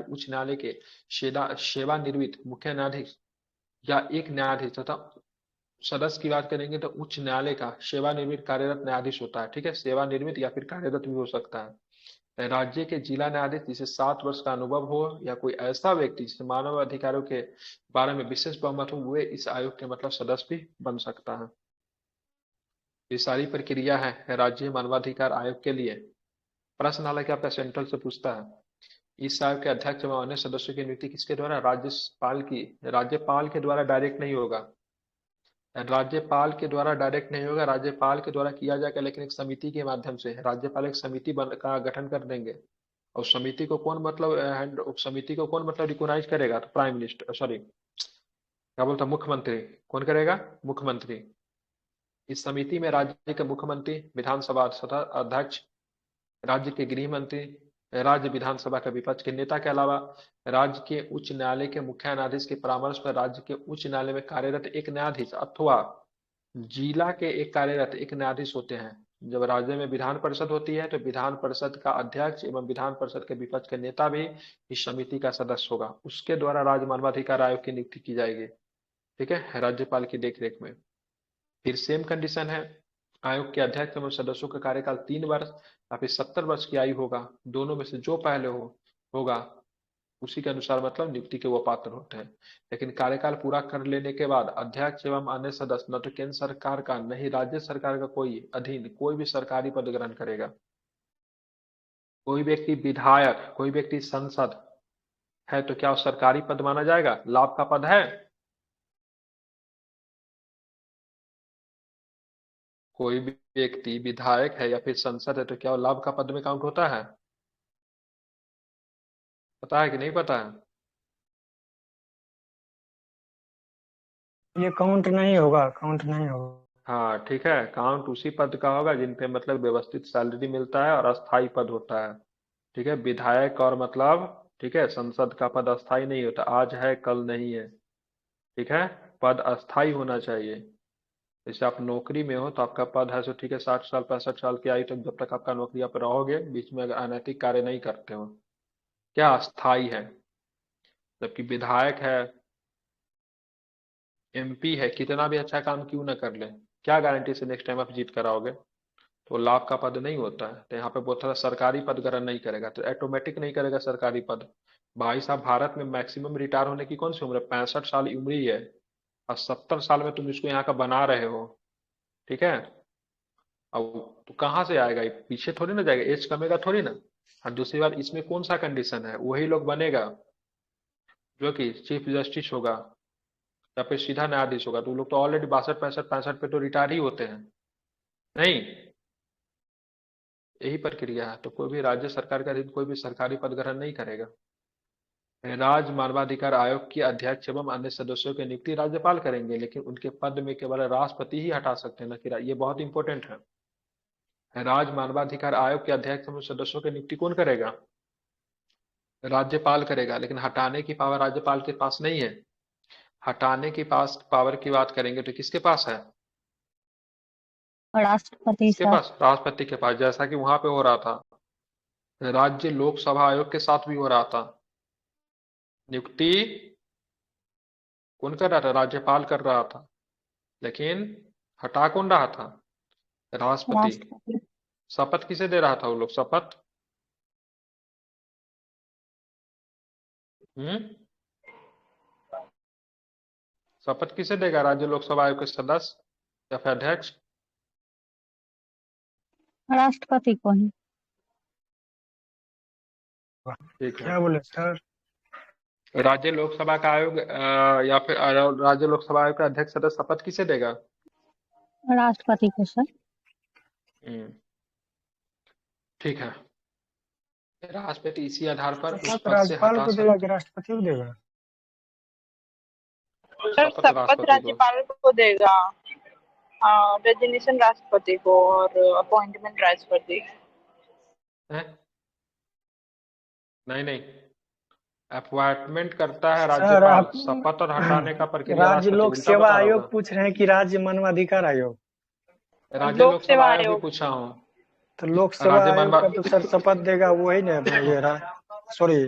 उच्च न्यायालय के सेवानिवृत्त मुख्य न्यायाधीश या एक न्यायाधीश तथा सदस्य की बात करेंगे तो उच्च न्यायालय का सेवानिवृत्त कार्यरत न्यायाधीश होता है। ठीक है, सेवानिवृत्त या फिर कार्यरत भी हो सकता है। राज्य के जिला न्यायाधीश जिसे 7 वर्ष का अनुभव हो, या कोई ऐसा व्यक्ति जिसे मानव अधिकारों के बारे में विशेष बहुमत हो, वे इस आयोग के मतलब सदस्य भी बन सकता है। ये सारी प्रक्रिया है राज्य मानवाधिकार आयोग के लिए। प्रश्न हालांकि आपका सेंट्रल से पूछता है, इस आयोग के अध्यक्ष एवं अन्य सदस्यों की नियुक्ति किसके द्वारा? राज्यपाल के द्वारा डायरेक्ट नहीं होगा। राज्यपाल के द्वारा डायरेक्ट नहीं होगा, राज्यपाल के द्वारा किया जाएगा, लेकिन एक समिति के माध्यम से। राज्यपाल एक समिति का गठन कर देंगे, और समिति को कौन मतलब समिति को कौन मतलब रिकोगनाइज करेगा? तो प्राइम मिनिस्टर, सॉरी क्या बोलता, मुख्यमंत्री। कौन करेगा? मुख्यमंत्री। इस समिति में राज्य के मुख्यमंत्री, विधानसभा अध्यक्ष, राज्य के गृह मंत्री, राज्य विधानसभा के विपक्ष के नेता के अलावा राज्य के उच्च न्यायालय के मुख्य न्यायाधीश के परामर्श पर राज्य के उच्च न्यायालय में कार्यरत एक न्यायाधीश अथवा जिला के एक कार्यरत एक न्यायाधीश होते हैं। जब राज्य में विधान परिषद होती है तो विधान परिषद का अध्यक्ष एवं विधान परिषद के विपक्ष के नेता भी इस समिति का सदस्य होगा। उसके द्वारा राज्य मानवाधिकार आयोग की नियुक्ति की जाएगी। ठीक है, राज्यपाल की देखरेख में। फिर सेम कंडीशन है, आयोग के अध्यक्ष एवं सदस्यों का कार्यकाल 3 वर्ष या फिर 70 वर्ष की आयु होगा। दोनों में से जो पहले होगा उसी के अनुसार मतलब नियुक्ति के वो पात्र होते हैं। लेकिन कार्यकाल पूरा कर लेने के बाद अध्यक्ष एवं अन्य सदस्य न तो केंद्र सरकार का न ही राज्य सरकार का कोई अधीन कोई भी सरकारी पद ग्रहण करेगा। कोई व्यक्ति विधायक, कोई व्यक्ति सांसद है तो क्या सरकारी पद माना जाएगा? लाभ का पद है? कोई भी व्यक्ति विधायक है या फिर सांसद है तो क्या वो लाभ का पद में काउंट होता है? पता है कि नहीं पता है? ये काउंट नहीं होगा, काउंट नहीं होगा। हाँ ठीक है, काउंट उसी पद का होगा जिन पे मतलब व्यवस्थित सैलरी मिलता है और अस्थाई पद होता है। ठीक है, विधायक और मतलब, ठीक है, संसद का पद अस्थाई नहीं होता, आज है कल नहीं है। ठीक है, पद अस्थाई होना चाहिए। जैसे आप नौकरी में हो तो आपका पद है, सो ठीक है, 60 साल 65 साल की आयु तक जब तक आपका नौकरी आप रहोगे, बीच में अगर अनैतिक कार्य नहीं करते हो, क्या अस्थाई है। जबकि विधायक है, एमपी है, कितना भी अच्छा काम क्यों ना कर ले, क्या गारंटी से नेक्स्ट टाइम आप जीत कर आओगे। तो लाभ का पद नहीं होता है। तो यहाँ पे बोलता था सरकारी पद ग्रहण नहीं करेगा, तो ऑटोमेटिक नहीं करेगा सरकारी पद। भाई साहब, भारत में मैक्सिमम रिटायर होने की कौन सी उम्र है? 65 साल उम्र ही है। और 70 साल में तुम इसको यहाँ का बना रहे हो, ठीक है। अब तो कहाँ से आएगा ये, पीछे थोड़ी ना जाएगा, एज कमेगा थोड़ी ना। और दूसरी बात, इसमें कौन सा कंडीशन है, वही लोग बनेगा जो कि चीफ जस्टिस होगा या फिर सीधा न्यायाधीश होगा। तो वो लोग तो ऑलरेडी 62 65 65 पे तो रिटायर ही होते हैं, नहीं। यही प्रक्रिया है। तो कोई भी राज्य सरकार का अधीन कोई भी सरकारी पद ग्रहण नहीं करेगा। राज्य मानवाधिकार आयोग के अध्यक्ष एवं अन्य सदस्यों की नियुक्ति राज्यपाल करेंगे, लेकिन उनके पद में केवल राष्ट्रपति ही हटा सकते हैं, न कि ये बहुत इंपॉर्टेंट है। राज्य मानवाधिकार आयोग के अध्यक्ष एवं सदस्यों की नियुक्ति कौन करेगा? राज्यपाल करेगा, लेकिन हटाने की पावर राज्यपाल के पास नहीं है। हटाने की पास पावर की बात करेंगे तो किसके पास है? राष्ट्रपति किसके सर। पास? राष्ट्रपति के पास। जैसा कि वहां पे हो रहा था, राज्य लोकसभा आयोग के साथ भी हो रहा था। नियुक्ति कौन कर रहा था? राज्यपाल कर रहा था, लेकिन हटा कौन रहा था? राष्ट्रपति। राष्ट्रपति। शपथ किसे दे रहा था वो लोग? शपथ शपथ किसे देगा? राज्य लोकसभा आयोग के सदस्य या फिर अध्यक्ष? राष्ट्रपति को ही। ठीक है। क्या बोले सर? राज्य लोकसभा का आयोग या फिर राज्य लोकसभा आयोग का अध्यक्ष सदस्य शपथ किसे देगा? राष्ट्रपति को सर। हम्म, ठीक है। राष्ट्रपति इसी आधार पर उस शपथ पद से राज्यपाल हटा को देगा कि सकते। राष्ट्रपति को देगा? सर शपथ शपथ राष्ट्रपति को। राज्यपाल को देगा, रेजिग्नेशन राष्ट्रपति को और अपॉइंटमेंट राष्ट्रपति। है? नहीं नहीं, अपॉइंटमेंट करता है सर राज्यपाल, आप शपथ और हटाने का प्रक्रिया राज्य राष्ट्रपति। लोक उल्टा सेवा बता रहा होगा। आयोग पूछ रहे हैं कि राज्य मानवाधिकार आयोग? राज्य लोक लोकसभा सेवा आयोग भी आयोग। पूछा हूँ। तो लोक सेवा राज्य आयोग मानवा का तो सर शपथ देगा वही ना, ये सॉरी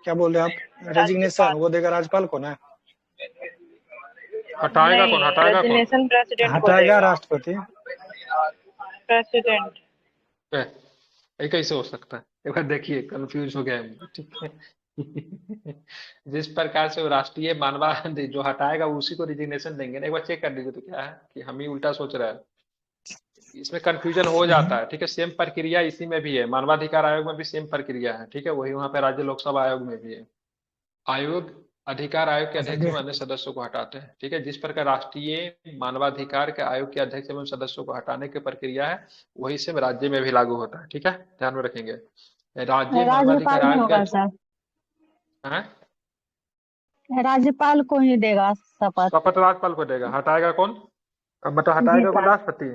क्या बोल रहे हैं आप, रेजिग्नेशन वो देगा राज्यपाल को ना? हटाएगा कौन? नहीं, हटाएगा कौन? रेजिग्नेशन प्रेसिडेंट को हटाएगा देगा। राष्ट्रपति। प्रेसिडेंट। ये कैसे हो सकता है? एक बार देखिए, कंफ्यूज हो गया है, ठीक है। जिस प्रकार से वो राष्ट्रीय मानवा जो हटाएगा उसी को रिजिग्नेशन देंगे ना। एक बार चेक कर लीजिए तो क्या है कि हम ही उल्टा सोच रहे हैं। इसमें कंफ्यूजन हो जाता है, ठीक है। सेम प्रक्रिया इसी में भी है, मानवाधिकार आयोग में भी सेम प्रक्रिया है, ठीक है। वही वहां पे राज्य लोकसभा आयोग में भी है। आयोग अधिकार आयोग के अच्छा अध्यक्ष एवं अन्य सदस्यों को हटाते हैं, ठीक है। जिस प्रकार राष्ट्रीय मानवाधिकार के आयोग के अध्यक्ष एवं सदस्यों को हटाने की प्रक्रिया है, वही से राज्य में भी लागू होता है, ठीक है। ध्यान में रखेंगे। राज्य मानवाधिकार राज्यपाल नहीं आयोग होगा के सर, हैं? राज्यपाल को ही देगा शपथ। शपथ राज्यपाल को देगा, हटाएगा कौन? अब मतलब जी हटाएगा कौन? सर। राष्ट्रपति।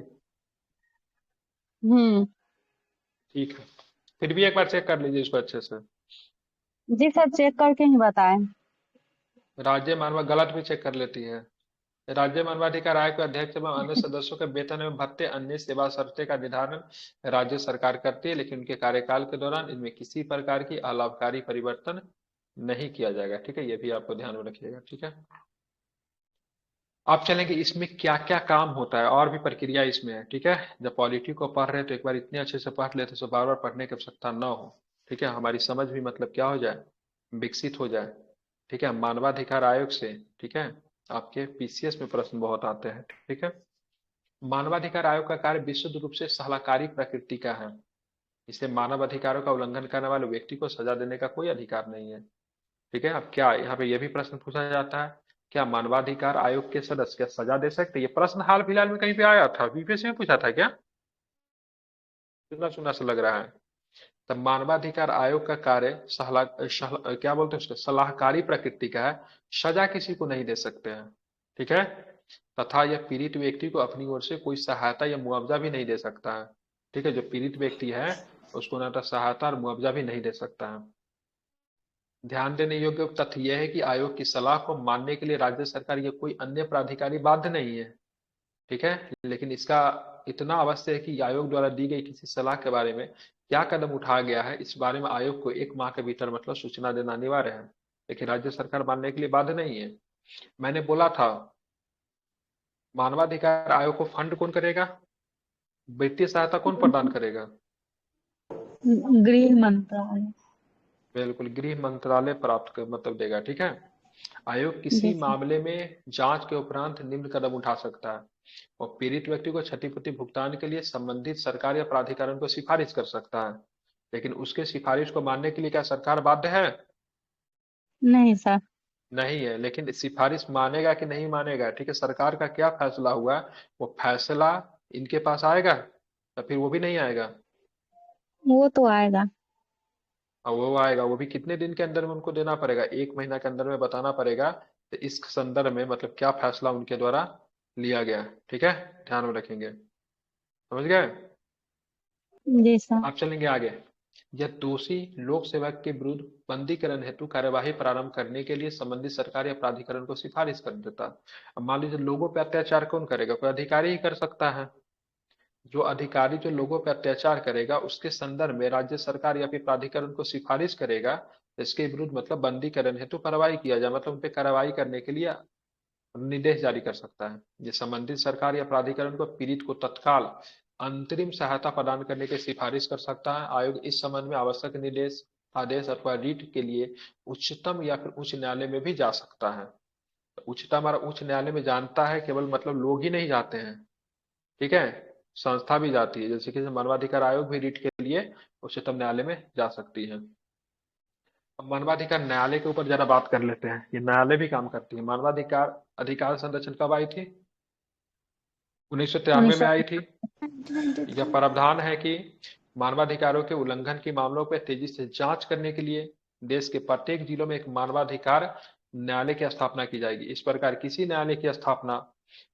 हम्म। ठीक है, फिर भी एक बार चेक कर लीजिए इसको अच्छे से। जी सर, चेक करके ही बताएं। राज्य मानवा गलत भी चेक कर लेती है। राज्य मानवाधिकार आयोग के अध्यक्ष एवं अन्य सदस्यों के वेतन एवं भत्ते अन्य सेवा शर्तें का निर्धारण राज्य सरकार करती है, लेकिन उनके कार्यकाल के दौरान इनमें किसी प्रकार की अलाभकारी परिवर्तन नहीं किया जाएगा, ठीक है। ये भी आपको ध्यान में रखिएगा, ठीक है। आप चलेंगे इसमें क्या क्या काम होता है, और भी प्रक्रिया इसमें है, ठीक है। जब पॉलिटी को पढ़ रहे हैं तो एक बार इतने अच्छे से पढ़ लेते तो बार बार पढ़ने की आवश्यकता न हो, ठीक है। हमारी समझ भी मतलब क्या हो जाए, विकसित हो जाए, ठीक है। मानवाधिकार आयोग से, ठीक है, आपके पीसीएस में प्रश्न बहुत आते हैं, ठीक है। मानवाधिकार आयोग का कार्य विशुद्ध रूप से सलाहकारी प्रकृति का है। इसे मानव अधिकारों का उल्लंघन करने वाले व्यक्ति को सजा देने का कोई अधिकार नहीं है, ठीक है। अब क्या यहाँ पे यह भी प्रश्न पूछा जाता है, क्या मानवाधिकार आयोग के सदस्य क्या सजा दे सकते? ये प्रश्न हाल फिलहाल में कहीं पे आया था, बीपीएससी में पूछा था क्या? सुना सुना सा लग रहा है। तब मानवाधिकार आयोग का कार्य क्या बोलते हैं उसको, सलाहकारी प्रकृति का है। सजा किसी को नहीं दे सकते हैं, ठीक है। तथा यह पीड़ित व्यक्ति को अपनी ओर से कोई सहायता या मुआवजा भी नहीं दे सकता है, ठीक है। जो पीड़ित व्यक्ति है उसको ना तो सहायता और मुआवजा भी नहीं दे सकता है। ध्यान देने योग्य तथ्य यह है कि आयोग की सलाह को मानने के लिए राज्य सरकार या कोई अन्य प्राधिकारी बाध्य नहीं है, ठीक है। लेकिन इसका इतना अवश्य है कि आयोग द्वारा दी गई किसी सलाह के बारे में क्या कदम उठाया गया है, इस बारे में आयोग को 1 माह के भीतर मतलब सूचना देना अनिवार्य है। लेकिन राज्य सरकार मानने के लिए बाध्य नहीं है। मैंने बोला था, मानवाधिकार आयोग को फंड कौन करेगा, वित्तीय सहायता कौन प्रदान करेगा? गृह मंत्रालय। बिल्कुल, गृह मंत्रालय प्राप्त कर मतलब देगा। ठीक है। आयोग किसी जी सर। मामले में जांच के उपरांत निम्न कदम उठा सकता है और पीड़ित व्यक्ति को क्षतिपूर्ति भुगतान के लिए संबंधित सरकार या प्राधिकरण को सिफारिश कर सकता है। लेकिन उसके सिफारिश को मानने के लिए क्या सरकार बाध्य है? नहीं सर। नहीं है। लेकिन सिफारिश मानेगा कि नहीं मानेगा, ठीक है, सरकार का क्या फैसला हुआ वो फैसला इनके पास आएगा या फिर वो भी नहीं आएगा? वो तो आएगा। और वो आएगा, वो भी कितने दिन के अंदर में उनको देना पड़ेगा? 1 महीना के अंदर में बताना पड़ेगा तो इस संदर्भ में मतलब क्या फैसला उनके द्वारा लिया गया। ठीक है, ध्यान में रखेंगे। समझ गए? जी सर। आप चलेंगे आगे। यह दोषी लोक सेवक के विरुद्ध बंदीकरण हेतु कार्यवाही प्रारंभ करने के लिए संबंधित सरकार या प्राधिकरण को सिफारिश कर देता। अब मान लीजिए लोगों पे अत्याचार कौन करेगा? कोई अधिकारी ही कर सकता है। जो अधिकारी जो लोगों पर अत्याचार करेगा उसके संदर्भ में राज्य सरकार या फिर प्राधिकरण को सिफारिश करेगा तो इसके विरुद्ध मतलब बंदीकरण हेतु कार्रवाई किया जाए, मतलब उन पे कार्रवाई करने के लिए निर्देश जारी कर सकता है। ये संबंधित सरकार या प्राधिकरण को पीड़ित को तत्काल अंतरिम सहायता प्रदान करने की सिफारिश कर सकता है। आयोग इस संबंध में आवश्यक निर्देश आदेश अथवा रीट के लिए उच्चतम या फिर उच्च न्यायालय में भी जा सकता है। तो उच्चतम और उच्च न्यायालय में जानता है केवल मतलब लोग ही नहीं जाते हैं, ठीक है, संस्था भी जाती है। जैसे कि मानवाधिकार आयोग भी रीट के लिए उच्चतम न्यायालय में जा सकती है। अब मानवाधिकार न्यायालय के ऊपर जरा बात कर लेते हैं। ये न्यायालय भी काम करती है। मानवाधिकार अधिकार संरक्षण कब आई थी? 1993 उन्नीस में सौ आई थी। यह प्रावधान है कि मानवाधिकारों के उल्लंघन के मामलों पर तेजी से जांच करने के लिए देश के प्रत्येक जिलों में एक मानवाधिकार न्यायालय की स्थापना की जाएगी। इस प्रकार किसी न्यायालय की स्थापना,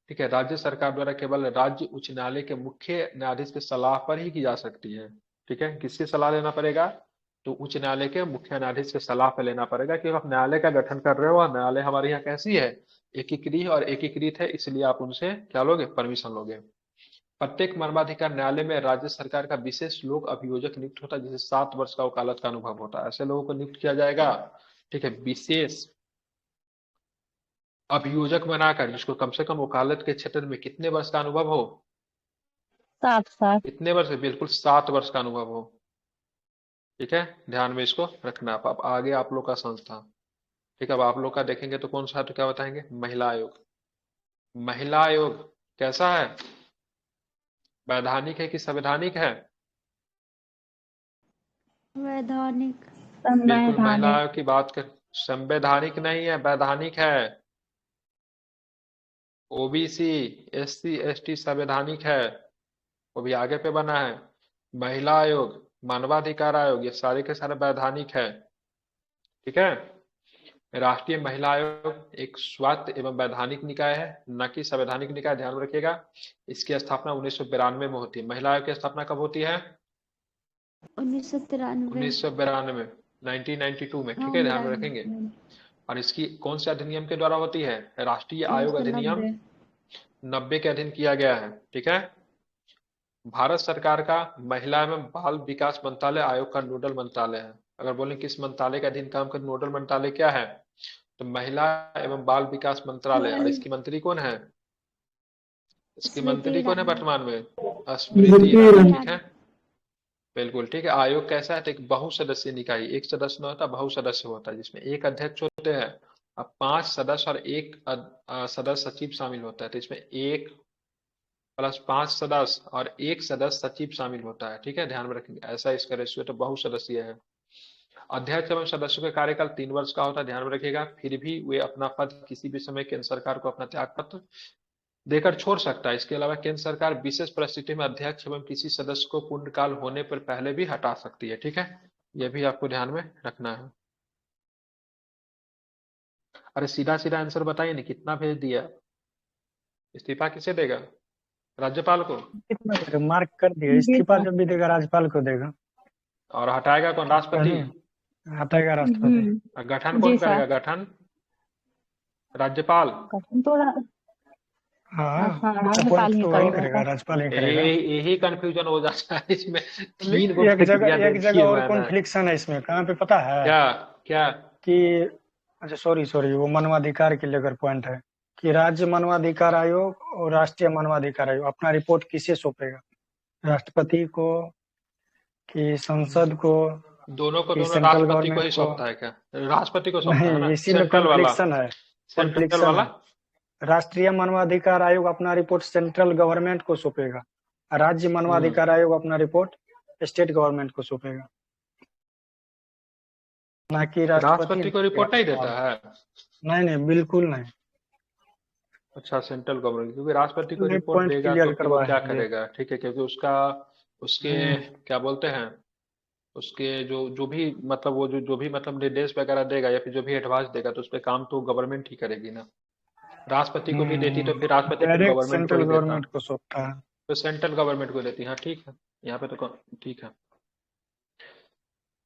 ठीक है, राज्य सरकार द्वारा केवल राज्य उच्च न्यायालय के मुख्य न्यायाधीश की सलाह पर ही की जा सकती है। ठीक है, किसकी सलाह लेना पड़ेगा? तो उच्च न्यायालय के मुख्य न्यायाधीश की सलाह पर लेना पड़ेगा कि आप न्यायालय का गठन कर रहे हो और न्यायालय हमारे यहाँ कैसी है, एकीकृत और एकीकृत है, इसलिए आप उनसे क्या लोगे? परमिशन लोगे। प्रत्येक मानवाधिकार न्यायालय में राज्य सरकार का विशेष लोक अभियोजक नियुक्त होता है जिसे 7 वर्ष का वकालत का अनुभव होता है। ऐसे लोगों को नियुक्त किया जाएगा, ठीक है, विशेष अभियोजक बनाकर, जिसको कम से कम वकालत के क्षेत्र में कितने वर्ष का अनुभव हो? 7 साल। कितने वर्ष? बिल्कुल 7 वर्ष का अनुभव हो। ठीक है, ध्यान में इसको रखना। अब आगे आप लोग का संस्था, ठीक है, अब आप लोग का देखेंगे तो कौन सा है, तो क्या बताएंगे? महिला आयोग। महिला आयोग कैसा है? वैधानिक है कि संवैधानिक है? वैधानिक। बिल्कुल, महिला संवैधानिक। आयोग की बात कर, संवैधानिक नहीं है, वैधानिक है। ओबीसी, एससी, एसटी संवैधानिक है, वो भी आगे पे बना है। महिला आयोग, मानवाधिकार आयोग, ये सारे के सारे वैधानिक है। ठीक है। राष्ट्रीय महिला आयोग एक स्वायत्त एवं वैधानिक निकाय है, न कि संवैधानिक निकाय, ध्यान में रखिएगा। इसकी स्थापना 1992 में होती है। महिला आयोग की स्थापना कब होती है? 1993। 1992, 1992 में, ठीक है, ध्यान में रखेंगे। और इसकी कौन से अधिनियम के द्वारा होती है? राष्ट्रीय आयोग अधिनियम 90 के अधीन किया गया है। ठीक है। भारत सरकार का महिला एवं बाल विकास मंत्रालय आयोग का नोडल मंत्रालय है। अगर बोलें किस मंत्रालय के अधीन काम कर, नोडल मंत्रालय क्या है? तो महिला एवं बाल विकास मंत्रालय। और इसकी मंत्री कौन है? इसकी मंत्री कौन है वर्तमान में? स्मृति ईरानी। ठीक है, बिल्कुल ठीक है। आयोग कैसा है? तो एक बहुसदस्यीय निकाय, एक सदस्य नहीं होता, बहुसदस्य होता है, जिसमें एक अध्यक्ष होते हैं, अब 5 सदस्य और एक सदस्य सचिव शामिल होता है। तो इसमें 1 + 5 सदस्य और 1 सदस्य सचिव शामिल होता है। ठीक है, ध्यान में रखेंगे, ऐसा इसका रेशियो तो बहुसदस्यीय है। अध्यक्ष एवं सदस्यों का कार्यकाल 3 वर्ष का होता है, ध्यान में रखिएगा। फिर भी वे अपना पद किसी भी समय केंद्र सरकार को अपना त्याग पत्र देकर छोड़ सकता है। इसके अलावा केंद्र सरकार विशेष परिस्थिति में अध्यक्ष एवं किसी सदस्य को पूर्णकाल होने पर पहले भी हटा सकती है। ठीक है, यह भी आपको ध्यान में रखना है। अरे सीधा सीधा आंसर बताइए ना, कितना भेज दिया? इस्तीफा किसे देगा? राज्यपाल को। कितना देगा? मार्क कर दिया, जी इस्तीफा सर। जब भी देगा राज्यपाल को देगा। और हटाएगा कौन? राष्ट्रपति। हटाएगा राष्ट्रपति। और गठन जी कौन सर। करेगा? गठन राज्यपाल। गठन तो हाँ हाँ राज्यपाल अपॉइंट ही तो वही करेगा करेगा, सर। राज्यपाल ही करेगा। यही कंफ्यूजन हो जाता है इसमें। तीन गो एक प्रक्रिया जगह दे एक दिए जगह और हुए हैं ना। कॉन्फ्लिक्शन है इसमें, कहाँ पे पता है? क्या? क्या? कि अच्छा सॉरी सॉरी, वो मानवाधिकार के लेकर पॉइंट है कि राज्य मानवाधिकार आयोग और राष्ट्रीय मानवाधिकार आयोग अपना रिपोर्ट किसे सौंपेगा? राष्ट्रपति को, कि संसद को, दोनों को कि दोनों सेंट्रल राष्ट्रपति को गवर्नमेंट ही को? सौंपता है क्या? राष्ट्रपति को सौंपता है नहीं, ना, इसी में सेंट्रल वाला। कॉन्फ्लिक्शन है। सेंट्रल कॉन्फ्लिक्शन वाला। है। राष्ट्रीय मानवाधिकार आयोग अपना रिपोर्ट सेंट्रल गवर्नमेंट को सौंपेगा, राज्य मानवाधिकार आयोग अपना रिपोर्ट स्टेट गवर्नमेंट को सौंपेगा, ना कि राष्ट्रपति राष्ट्रपति को नहीं रिपोर्ट नहीं सवाल। देता है? नहीं बिल्कुल नहीं। अच्छा, सेंट्रल गवर्नमेंट, क्योंकि राष्ट्रपति को नहीं, रिपोर्ट पॉइंट देगा क्लियर तो फिर वो करवाए क्या हैं ये। करेगा? ठीक है, क्योंकि उसका, उसके हम्म, क्या बोलते हैं, उसके जो जो भी मतलब वो जो भी मतलब निर्देश वगैरह देगा या फिर जो भी एडवाइस देगा तो उस पे काम तो गवर्नमेंट ही करेगी ना। राष्ट्रपति को भी देती तो फिर राष्ट्रपति फिर डायरेक्ट गवर्नमेंट को सेंट्रल ही देता। गवर्नमेंट को सौंपता है। तो सेंट्रल गवर्नमेंट को देती है, हाँ ठीक है। यहाँ पे तो ठीक है।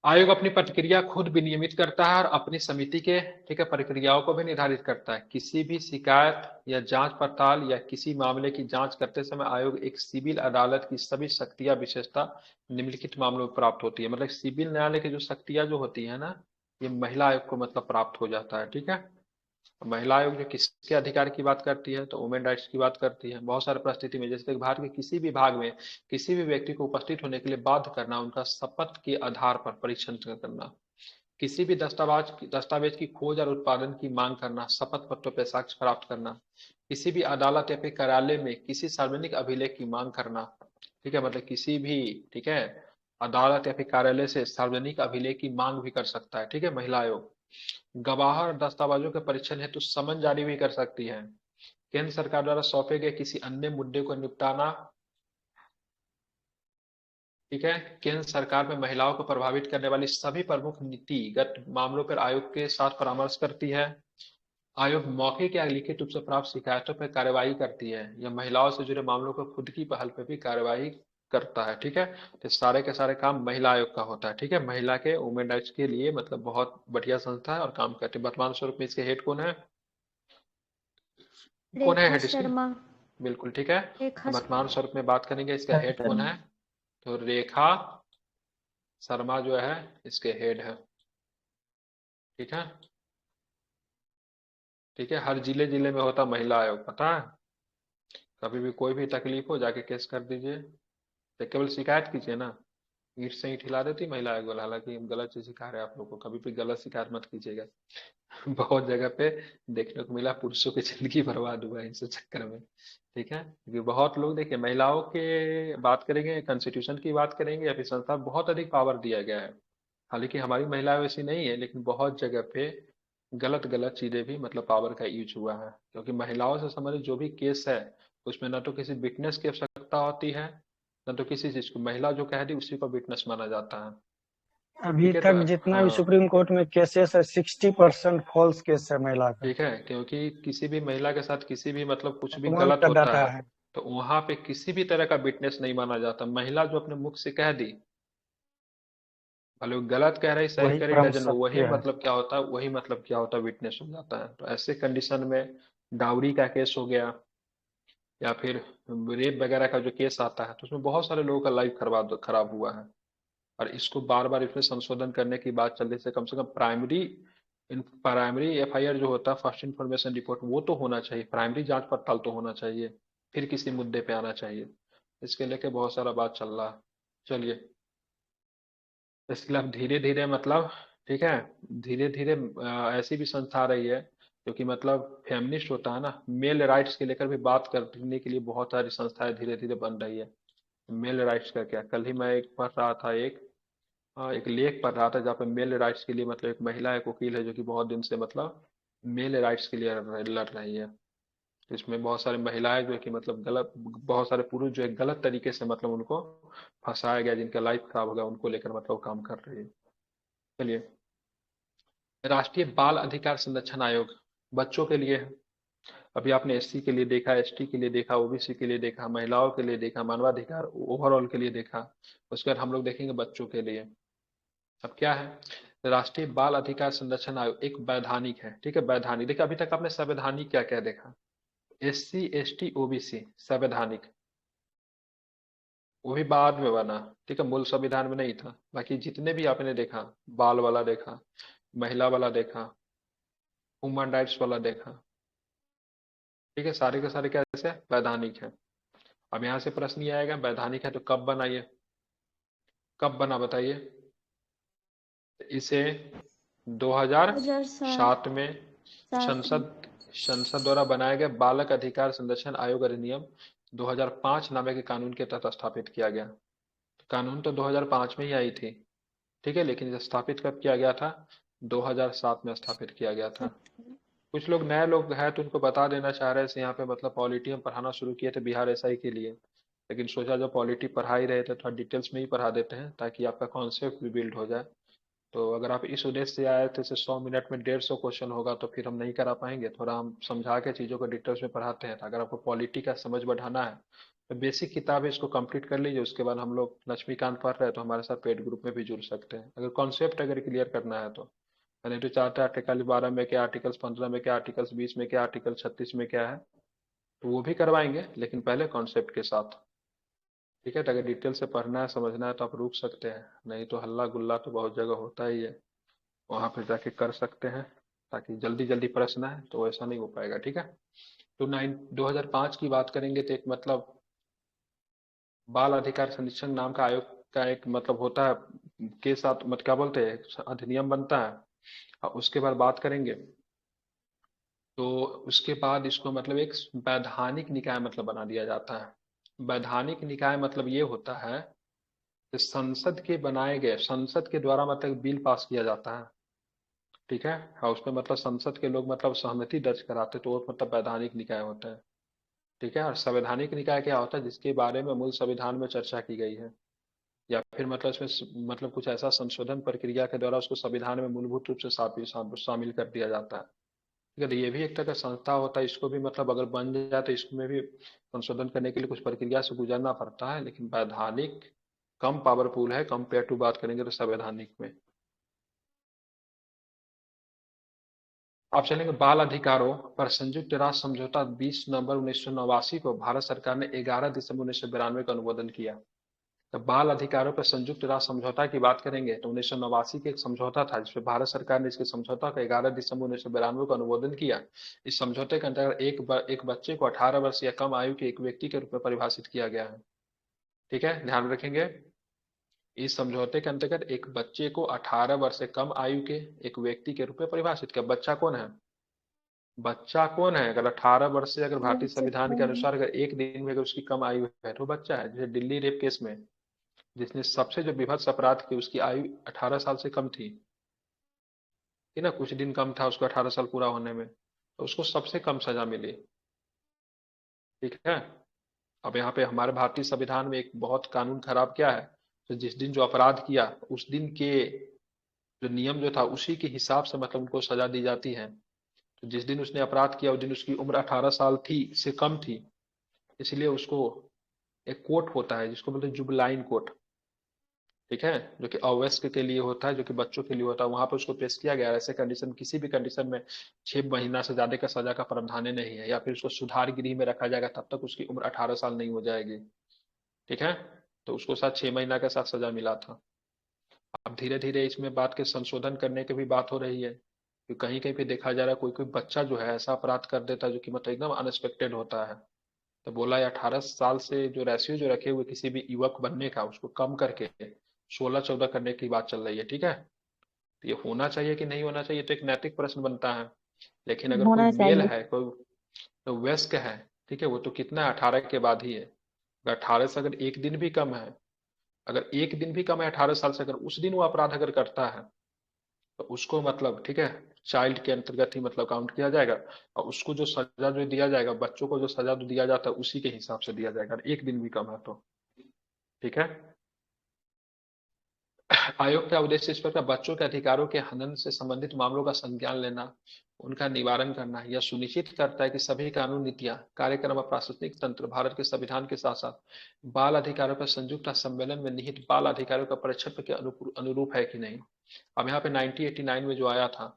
आयोग अपनी प्रतिक्रिया खुद विनियमित करता है और अपनी समिति के, ठीक है, प्रक्रियाओं को भी निर्धारित करता है। किसी भी शिकायत या जांच पड़ताल या किसी मामले की जांच करते समय आयोग एक सिविल अदालत की सभी शक्तियां विशेषता निम्नलिखित मामलों में प्राप्त होती है। मतलब सिविल न्यायालय की जो शक्तियां जो होती है ना, ये महिला आयोग को मतलब प्राप्त हो जाता है, ठीक है। महिला आयोग जो किसके अधिकार की बात करती है, तो वुमेन राइट्स की बात करती है। बहुत सारे परिस्थिति में, जैसे भारत के किसी भी भाग में किसी भी व्यक्ति को उपस्थित होने के लिए बाध्य करना, उनका शपथ के आधार पर परीक्षण करना, किसी भी दस्तावेज की खोज और उत्पादन की मांग करना, शपथ पत्रों पर साक्ष्य प्राप्त करना, किसी भी अदालत या फिर कार्यालय में किसी सार्वजनिक अभिलेख की मांग करना, ठीक है, मतलब किसी भी, ठीक है, अदालत या फिर कार्यालय से सार्वजनिक अभिलेख की मांग भी कर सकता है, ठीक है, महिला आयोग। गवाह और दस्तावेजों के परीक्षण हेतु समन जारी भी कर सकती है। केंद्र सरकार द्वारा सौंपे गए किसी अन्य मुद्दे को निपटाना, ठीक है, केंद्र सरकार में महिलाओं को प्रभावित करने वाली सभी प्रमुख नीतिगत मामलों पर आयोग के साथ परामर्श करती है। आयोग मौखिक या लिखित रूप से प्राप्त शिकायतों पर कार्यवाही करती है या महिलाओं से जुड़े मामलों को खुद की पहल पर भी कार्यवाही करता है, ठीक है। तो सारे के सारे काम महिला आयोग का होता है, ठीक है। महिला के वुमेन राइट्स के लिए मतलब बहुत बढ़िया संस्था है और काम करती है। वर्तमान स्वरूप में इसके हेड कौन है? कौन है रेखा हेड इसकी? शर्मा। बिल्कुल ठीक है। रेखा वर्तमान स्वरूप में बात करेंगे, इसका हेड कौन है? तो रेखा शर्मा जो है इसके हेड है, ठीक है। ठीक है, हर जिले जिले में होता महिला आयोग, पता है। कभी भी कोई भी तकलीफ हो जाके केस कर दीजिए, तो केवल शिकायत कीजिए ना, ईंट से ईंट हिला देती महिला आयोग वाला। हालांकि हम गलत चीज सिखा रहे हैं आप लोग को, कभी भी गलत शिकायत मत कीजिएगा। बहुत जगह पे देखने को मिला पुरुषों की जिंदगी बर्बाद हुआ है इस चक्कर में, ठीक है। क्योंकि बहुत लोग, देखिए, महिलाओं के बात करेंगे, कॉन्स्टिट्यूशन की बात करेंगे या फिर संस्था, बहुत अधिक पावर दिया गया है। हालांकि हमारी महिलाएं वैसी नहीं है, लेकिन बहुत जगह पे गलत गलत चीजें भी मतलब पावर का यूज हुआ है। क्योंकि महिलाओं से संबंधित जो भी केस है उसमें न तो किसी विटनेस की आवश्यकता होती है, न तो किसी चीज को, महिला जो कह दी उसी को विटनेस माना जाता है, अभी ठीक है। तो तक जितना भी हाँ, सुप्रीम कोर्ट में केसेस है, 60% फॉल्स केस है महिला का। ठीक है, क्योंकि किसी भी महिला के साथ किसी भी मतलब कुछ भी अपमान गलत का होता डाटा है है। तो वहां पे किसी भी तरह का विटनेस नहीं माना जाता। महिला जो अपने मुख से कह दी, भले वो गलत कह रही सही वही कह रही परम डजन, वही सत्य है। मतलब क्या होता है, वही मतलब क्या होता है, विटनेस हो जाता है। तो ऐसे कंडीशन में डाउरी का केस हो गया या फिर रेप वगैरह का जो केस आता है, तो उसमें बहुत सारे लोगों का लाइफ खराब खराब हुआ है। और इसको बार बार इसमें संशोधन करने की बात चल रही है। कम से कम प्राइमरी एफआईआर जो होता है, फर्स्ट इन्फॉर्मेशन रिपोर्ट, वो तो होना चाहिए। प्राइमरी जांच पड़ताल तो होना चाहिए, फिर किसी मुद्दे पे आना चाहिए। इसके लेके बहुत सारा बात चल रहा है। चलिए, इसके लिए अब धीरे धीरे मतलब, ठीक है, धीरे धीरे ऐसी भी संस्था आ रही है जो कि मतलब फेमिनिस्ट होता है ना, मेल राइट्स के लेकर भी बात करने के लिए बहुत सारी संस्थाएं धीरे धीरे बन रही है। मेल राइट्स का क्या, कल ही मैं एक पढ़ रहा था, एक लेख पढ़ रहा था जहाँ पे मेल राइट्स के लिए मतलब एक महिला, एक वकील है जो कि बहुत दिन से मतलब मेल राइट्स के लिए लड़ रही है। तो इसमें बहुत सारी महिलाएं जो है कि मतलब गलत, बहुत सारे पुरुष जो है गलत तरीके से मतलब उनको फंसाया गया, जिनका लाइफ खराब हो गया, उनको लेकर मतलब काम कर रही है। चलिए, राष्ट्रीय बाल अधिकार संरक्षण आयोग बच्चों के लिए है। अभी आपने एससी के लिए देखा, एसटी के लिए देखा, ओबीसी के लिए देखा, महिलाओं के लिए देखा, मानवाधिकार ओवरऑल के लिए देखा। उसके बाद हम लोग देखेंगे बच्चों के लिए। अब क्या है, राष्ट्रीय बाल अधिकार संरक्षण आयोग एक वैधानिक है, ठीक है, वैधानिक। देखिए, अभी तक आपने संवैधानिक क्या क्या देखा? SC ST OBC संवैधानिक, वो भी बाद में बना, ठीक है, मूल संविधान में नहीं था। बाकी जितने भी आपने देखा, बाल वाला देखा, महिला वाला देखा, ह्यूमन राइट्स वाला देखा, ठीक है, सारे के सारे कैसे वैधानिक है। अब यहाँ से प्रश्न ये आएगा, वैधानिक है तो कब बना ये, कब बना बताइए। इसे 2007 में संसद संसद द्वारा बनाए गए बालक अधिकार संरक्षण आयोग अधिनियम 2005 नामे के कानून के तहत स्थापित किया गया। कानून तो 2005 में ही आई थी, ठीक है, लेकिन इसे स्थापित कब किया गया था, 2007 में स्थापित किया गया था। कुछ लोग नए लोग हैं तो उनको बता देना चाह रहे थे यहाँ पे, मतलब पॉलिटी हम पढ़ाना शुरू किए थे बिहार एसआई के लिए, लेकिन सोचा जब पॉलिटी पढ़ा ही रहे थे थोड़ा डिटेल्स में ही पढ़ा देते हैं ताकि आपका कॉन्सेप्ट भी बिल्ड हो जाए। तो अगर आप इस उद्देश्य से आए थे, 100 मिनट में 150 क्वेश्चन होगा तो फिर हम नहीं करा पाएंगे। थोड़ा हम समझा के चीज़ों को डिटेल्स में पढ़ाते हैं। तो अगर आपको पॉलिटी का समझ बढ़ाना है तो बेसिक किताब है, इसको कंप्लीट कर लीजिए। उसके बाद हम लोग लक्ष्मीकांत पढ़ रहे हैं तो हमारे साथ पेड ग्रुप में भी जुड़ सकते हैं, अगर कॉन्सेप्ट अगर क्लियर करना है तो। मैंने तो चाहता है आर्टिकल 12 में क्या, आर्टिकल्स 15 में क्या, आर्टिकल्स 20 में क्या, आर्टिकल 36 में क्या है, तो वो भी करवाएंगे, लेकिन पहले कॉन्सेप्ट के साथ, ठीक है। तो अगर डिटेल से पढ़ना है समझना है तो आप रुक सकते हैं, नहीं तो हल्ला गुल्ला तो बहुत जगह होता ही है, वहां पर जाके कर सकते हैं। ताकि जल्दी जल्दी प्रश्न है तो ऐसा नहीं हो पाएगा, ठीक है। तो 2005 की बात करेंगे तो एक मतलब बाल अधिकार संरक्षण नाम का आयोग का एक मतलब होता है के साथ, मतलब क्या बोलते हैं, अधिनियम बनता है। और उसके बाद बात करेंगे तो उसके बाद इसको मतलब एक वैधानिक निकाय मतलब बना दिया जाता है। वैधानिक निकाय मतलब ये होता है कि संसद के बनाए गए, संसद के द्वारा मतलब बिल पास किया जाता है, ठीक है। और उसमें मतलब संसद के लोग मतलब सहमति दर्ज कराते तो वो मतलब वैधानिक निकाय होता है, ठीक है। और संवैधानिक निकाय क्या होता है, जिसके बारे में मूल संविधान में चर्चा की गई है, या फिर मतलब इसमें मतलब कुछ ऐसा संशोधन प्रक्रिया के द्वारा उसको संविधान में मूलभूत रूप से शामिल कर दिया जाता है, ठीक है। तो ये भी एक तरह का संस्था होता है, इसको भी मतलब अगर बन जाए तो इसमें भी संशोधन करने के लिए कुछ प्रक्रिया से गुजरना पड़ता है, लेकिन वैधानिक कम पावरफुल है कंपेयर टू बात करेंगे तो संवैधानिक में। आप चलेंगे बाल अधिकारों पर संयुक्त राष्ट्र समझौता 20 नवंबर 1989 को भारत सरकार ने 11 दिसंबर 1992 को अनुमोदन किया। तो बाल अधिकारों पर संयुक्त राष्ट्र समझौता की बात करेंगे तो 1989 के एक समझौता था जिसमें भारत सरकार ने इसके समझौता का 11 दिसंबर 1992 को अनुमोदन किया। इस समझौते के अंतर्गत एक बच्चे को 18 वर्ष या कम आयु के एक व्यक्ति के रूप में परिभाषित किया गया है, ठीक है, ध्यान रखेंगे। इस समझौते के अंतर्गत एक बच्चे को 18 वर्ष से कम आयु के एक व्यक्ति के रूप में परिभाषित किया। बच्चा कौन है, बच्चा कौन है, अगर 18 वर्ष से अगर भारतीय संविधान के अनुसार अगर एक दिन में अगर उसकी कम आयु है तो बच्चा है। जैसे दिल्ली रेप केस में जिसने सबसे जो विभत्स अपराध किए उसकी आयु 18 साल से कम थी, कि ना, कुछ दिन कम था उसको 18 साल पूरा होने में, तो उसको सबसे कम सजा मिली, ठीक है। अब यहाँ पे हमारे भारतीय संविधान में एक बहुत कानून खराब क्या है, तो जिस दिन जो अपराध किया उस दिन के जो नियम जो था उसी के हिसाब से मतलब उनको सजा दी जाती है। तो जिस दिन उसने अपराध किया उस दिन उसकी उम्र 18 साल थी से कम थी, इसलिए उसको एक कोर्ट होता है जिसको बोलते हैं जुबलाइन कोर्ट, ठीक है, जो कि अवयस्क के लिए होता है, जो कि बच्चों के लिए होता है। वहां पर उसको पेश किया गया है। ऐसे कंडीशन, किसी भी कंडीशन में 6 महीना से ज्यादा का सजा का प्रावधान नहीं है, या फिर उसको सुधार गृह में रखा जाएगा तब तक उसकी उम्र 18 साल नहीं हो जाएगी, ठीक है। तो उसको साथ 6 महीना के साथ सजा मिला था। अब धीरे धीरे इसमें बात के संशोधन करने की भी बात हो रही है, कि कहीं कहीं पे देखा जा रहा है कोई कोई बच्चा जो है ऐसा अपराध कर देता है जो कि मतलब एकदम अनएक्सपेक्टेड होता है। तो बोला है 18 साल से जो रेशियो जो रखे हुए किसी भी युवक बनने का उसको कम करके 16-14 करने की बात चल रही है, ठीक है। तो ये होना चाहिए कि नहीं होना चाहिए तो एक नैतिक प्रश्न बनता है। लेकिन अगर कोई होना मेल चाहिए। है, कोई तो वयस्क है, ठीक है, वो तो कितना है, 18 के बाद ही है। अगर 18 से अगर एक दिन भी कम है, अगर एक दिन भी कम है 18 साल से, अगर उस दिन वो अपराध अगर करता है तो उसको मतलब, ठीक है, चाइल्ड के अंतर्गत ही मतलब काउंट किया जाएगा। और उसको जो सजा जो दिया जाएगा, बच्चों को जो सजा जो दिया जाता है उसी के हिसाब से दिया जाएगा, एक दिन भी कम है तो, ठीक है। आयोग का उद्देश्य इस प्रकार बच्चों के अधिकारों के हनन से संबंधित मामलों का संज्ञान लेना, उनका निवारण करना, यह सुनिश्चित करता है कि सभी कानून, नीतियां, कार्यक्रम और प्रशासनिक तंत्र भारत के संविधान के साथ साथ बाल अधिकारों पर संयुक्त सम्मेलन में निहित बाल अधिकारों का परिक्षेप के अनुरूप है कि नहीं। अब यहाँ पे 1989 में जो आया था,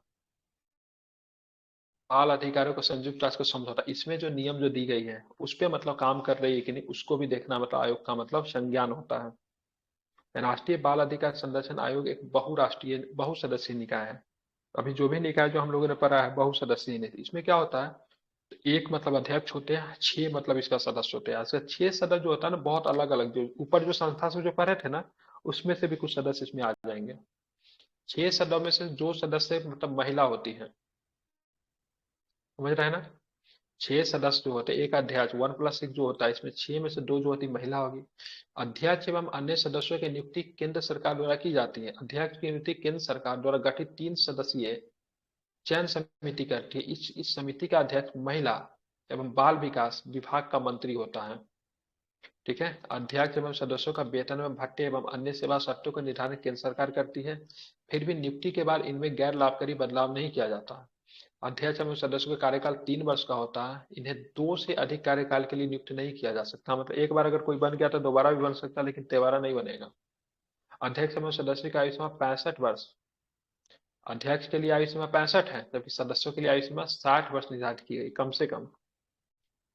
बाल अधिकारियों को संयुक्त राष्ट्र का समझौता, इसमें जो नियम जो दी गई है उस पे मतलब काम कर रही है कि नहीं, उसको भी देखना मतलब आयोग का मतलब संज्ञान होता है। राष्ट्रीय बाल अधिकार संरक्षण आयोग एक बहुराष्ट्रीय बहुसदस्यीय निकाय है। अभी जो भी निकाय जो हम लोगों ने पढ़ा है बहुसदस्यीय नहीं, इसमें क्या होता है, तो एक मतलब अध्यक्ष होते हैं, 6 मतलब इसका सदस्य होते हैं। इसका 6 सदस्य जो होता है ना, बहुत अलग अलग, जो ऊपर जो संस्था से जो पढ़े थे ना, उसमें से भी कुछ सदस्य इसमें आ जाएंगे। 6 सदस्यों में से 2 सदस्य मतलब महिला होती है, समझ रहे हैं ना। 6 सदस्य जो होते हैं, एक अध्यक्ष 1+6 जो होता है, इसमें 6 में से 2 जो होती महिला होगी। अध्यक्ष एवं अन्य सदस्यों की नियुक्ति केंद्र सरकार द्वारा की जाती है। अध्यक्ष की नियुक्ति केंद्र सरकार द्वारा गठित 3 सदस्यीय चयन समिति करती है। इस समिति का अध्यक्ष महिला एवं बाल विकास विभाग का मंत्री होता है। ठीक है। अध्यक्ष एवं सदस्यों का वेतन एवं भत्ते एवं अन्य सेवा शर्तों का निर्धारण केंद्र सरकार करती है। फिर भी नियुक्ति के बाद इनमें गैर लाभकारी बदलाव नहीं किया जाता। अध्यक्ष एवं सदस्यों का कार्यकाल 3 वर्ष का होता है। इन्हें 2 से अधिक कार्यकाल के लिए नियुक्त नहीं किया जा सकता। मतलब एक बार अगर कोई बन गया तो दोबारा भी बन सकता है, लेकिन दोबारा नहीं बनेगा। अध्यक्ष एवं सदस्य की आयु सीमा 65 वर्ष। अध्यक्ष के लिए आयु सीमा 65 है, जबकि सदस्यों के लिए आयु सीमा 60 वर्ष निर्धारित की गई, कम से कम।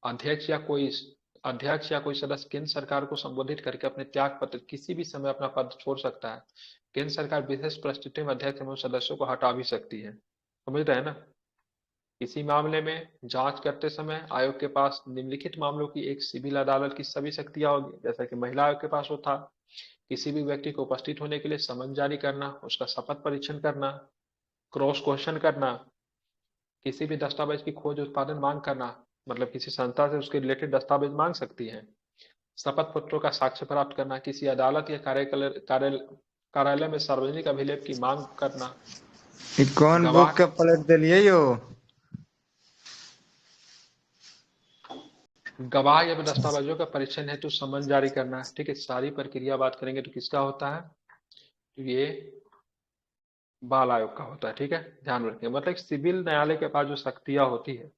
अध्यक्ष या कोई सदस्य केंद्र सरकार को संबोधित करके अपने त्याग पत्र किसी भी समय अपना पद छोड़ सकता है। केंद्र सरकार विशेष परिस्थिति में अध्यक्ष एवं सदस्यों को हटा भी सकती है। समझ रहे हैं ना। किसी मामले में जांच करते समय आयोग के पास निम्नलिखित मामलों की एक सिविल अदालत की सभी शक्तियां होगी, जैसा कि महिला आयोग के पास वो था। किसी भी व्यक्ति को उपस्थित होने के लिए समन जारी करना, उसका शपथ परीक्षण करना, क्रॉस क्वेश्चन करना, किसी भी दस्तावेज की खोज उत्पादन मांग करना, मतलब किसी संस्था से उसके रिलेटेड दस्तावेज मांग सकती है। शपथ पत्रों का साक्ष्य प्राप्त करना, किसी अदालत या कार्यालय में सार्वजनिक अभिलेख की मांग करना, ई कौन गवाह बुक के पलट दिलिए यो? गवाह या दस्तावेजों का परीक्षण हेतु समन जारी करना। ठीक है। सारी प्रक्रिया बात करेंगे तो किसका होता है, तो ये बाल आयोग का होता है। ठीक है, ध्यान रखें। मतलब सिविल न्यायालय के पास जो शक्तियां होती है,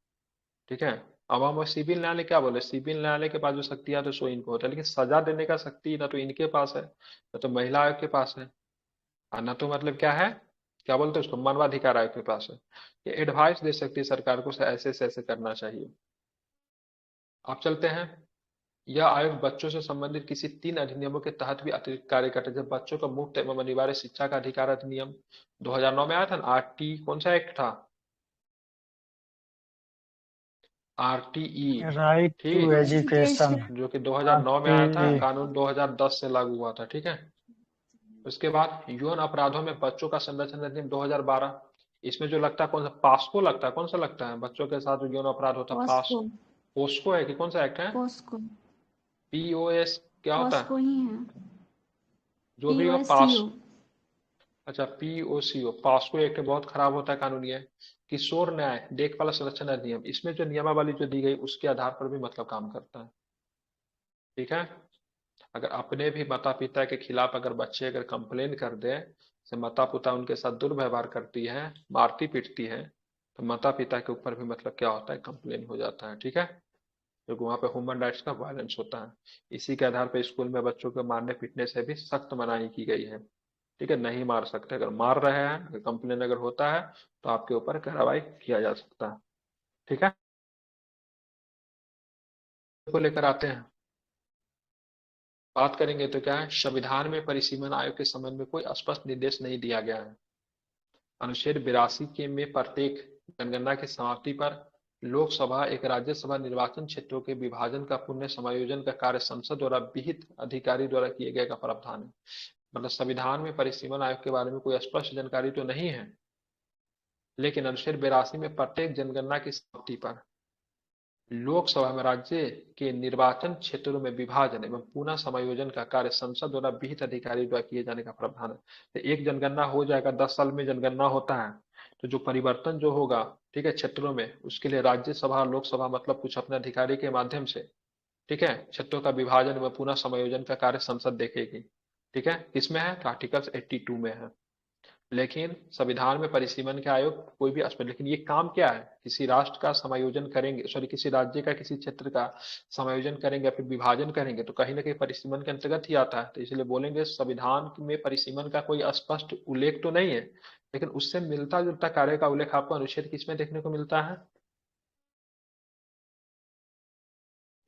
ठीक है। अब हम सिविल न्यायालय क्या बोले, सिविल न्यायालय के पास जो शक्तियां तो सो इनको होता है, लेकिन सजा देने का शक्ति ना तो इनके पास है, ना तो महिला आयोग के पास है, और ना तो मतलब क्या है, क्या बोलते हैं उसको, मानवाधिकार आयोग के पास है। ये एडवाइस दे सकती है सरकार को ऐसे से ऐसे करना चाहिए। आप चलते हैं। यह आयोग बच्चों से संबंधित किसी 3 अधिनियमों के तहत भी अतिरिक्त कार्य करता है। जब बच्चों को मुफ्त एवं अनिवार्य शिक्षा का अधिकार अधिनियम 2009 में आया था ना, आरटी कौन सा एक्ट था, आरटीई, राइट टू ठीक, एजुकेशन, जो कि 2009 में आया था, आरटीई। कानून 2010 से लागू हुआ था। ठीक है। उसके बाद यौन अपराधों में बच्चों का संरक्षण अधिनियम 2012, इसमें जो लगता है कौन सा, पास्को लगता है, कौन सा लगता है बच्चों के साथ जो यौन अपराध होता है, पास पॉस्को पोस्को है कि कौन सा एक्ट है, पॉस्को पीओएस क्या होता पॉस्को है, ही है। जो भी हो पास, पीओएससीओ अच्छा पीओसीओ, पास्को एक्ट बहुत खराब होता है कानून ये। किशोर न्याय देखभाल संरक्षण अधिनियम, इसमें जो नियमावली जो दी गई उसके आधार पर भी मतलब काम करता है। ठीक है। अगर अपने भी माता पिता के खिलाफ अगर बच्चे अगर कंप्लेन कर दे, से माता पिता उनके साथ दुर्व्यवहार करती है, मारती पीटती है, तो माता पिता के ऊपर भी मतलब क्या होता है, कंप्लेन हो जाता है। ठीक है। क्योंकि वहां पे ह्यूमन राइट्स का वायलेंस होता है। इसी के आधार पर स्कूल में बच्चों को मारने पीटने से भी सख्त मनाही की गई है। ठीक है, नहीं मार सकते। अगर मार रहे हैं, अगर कंप्लेन अगर होता है तो आपके ऊपर कार्रवाई किया जा सकता है। ठीक है। को लेकर आते हैं, बात करेंगे तो क्या है, संविधान में परिसीमन आयोग के संबंध में कोई स्पष्ट निर्देश नहीं दिया गया है। अनुच्छेद 82 के में प्रत्येक जनगणना की समाप्ति पर लोकसभा एक राज्यसभा निर्वाचन क्षेत्रों के विभाजन का पुनः समायोजन का कार्य संसद द्वारा विहित अधिकारी द्वारा किए गए का प्रावधान है। मतलब संविधान में परिसीमन आयोग के बारे में कोई स्पष्ट जानकारी तो नहीं है, लेकिन अनुच्छेद 82 में प्रत्येक जनगणना की समाप्ति पर लोकसभा में राज्य के निर्वाचन क्षेत्रों में विभाजन एवं पुनः समायोजन का कार्य संसद द्वारा विहित अधिकारी द्वारा किए जाने का प्रावधान है। तो एक जनगणना हो जाएगा, 10 साल में जनगणना होता है, तो जो परिवर्तन जो होगा, ठीक है, क्षेत्रों में, उसके लिए राज्यसभा लोकसभा मतलब कुछ अपने अधिकारी के माध्यम से, ठीक है, क्षेत्रों का विभाजन व पुनः समायोजन का कार्य संसद देखेगी। ठीक है, किसमें है, आर्टिकल 82 में है। लेकिन संविधान में परिसीमन के आयोग कोई भी अस्पताल, लेकिन ये काम क्या है, किसी राष्ट्र का समायोजन करेंगे, सॉरी किसी राज्य का किसी क्षेत्र का समायोजन करेंगे या फिर विभाजन करेंगे तो कहीं ना कहीं परिसीमन के अंतर्गत ही आता है। तो इसलिए बोलेंगे संविधान में परिसीमन का कोई स्पष्ट उल्लेख तो नहीं है, लेकिन उससे मिलता जुलता कार्य का उल्लेख आपको अनुच्छेद किसमें देखने को मिलता है?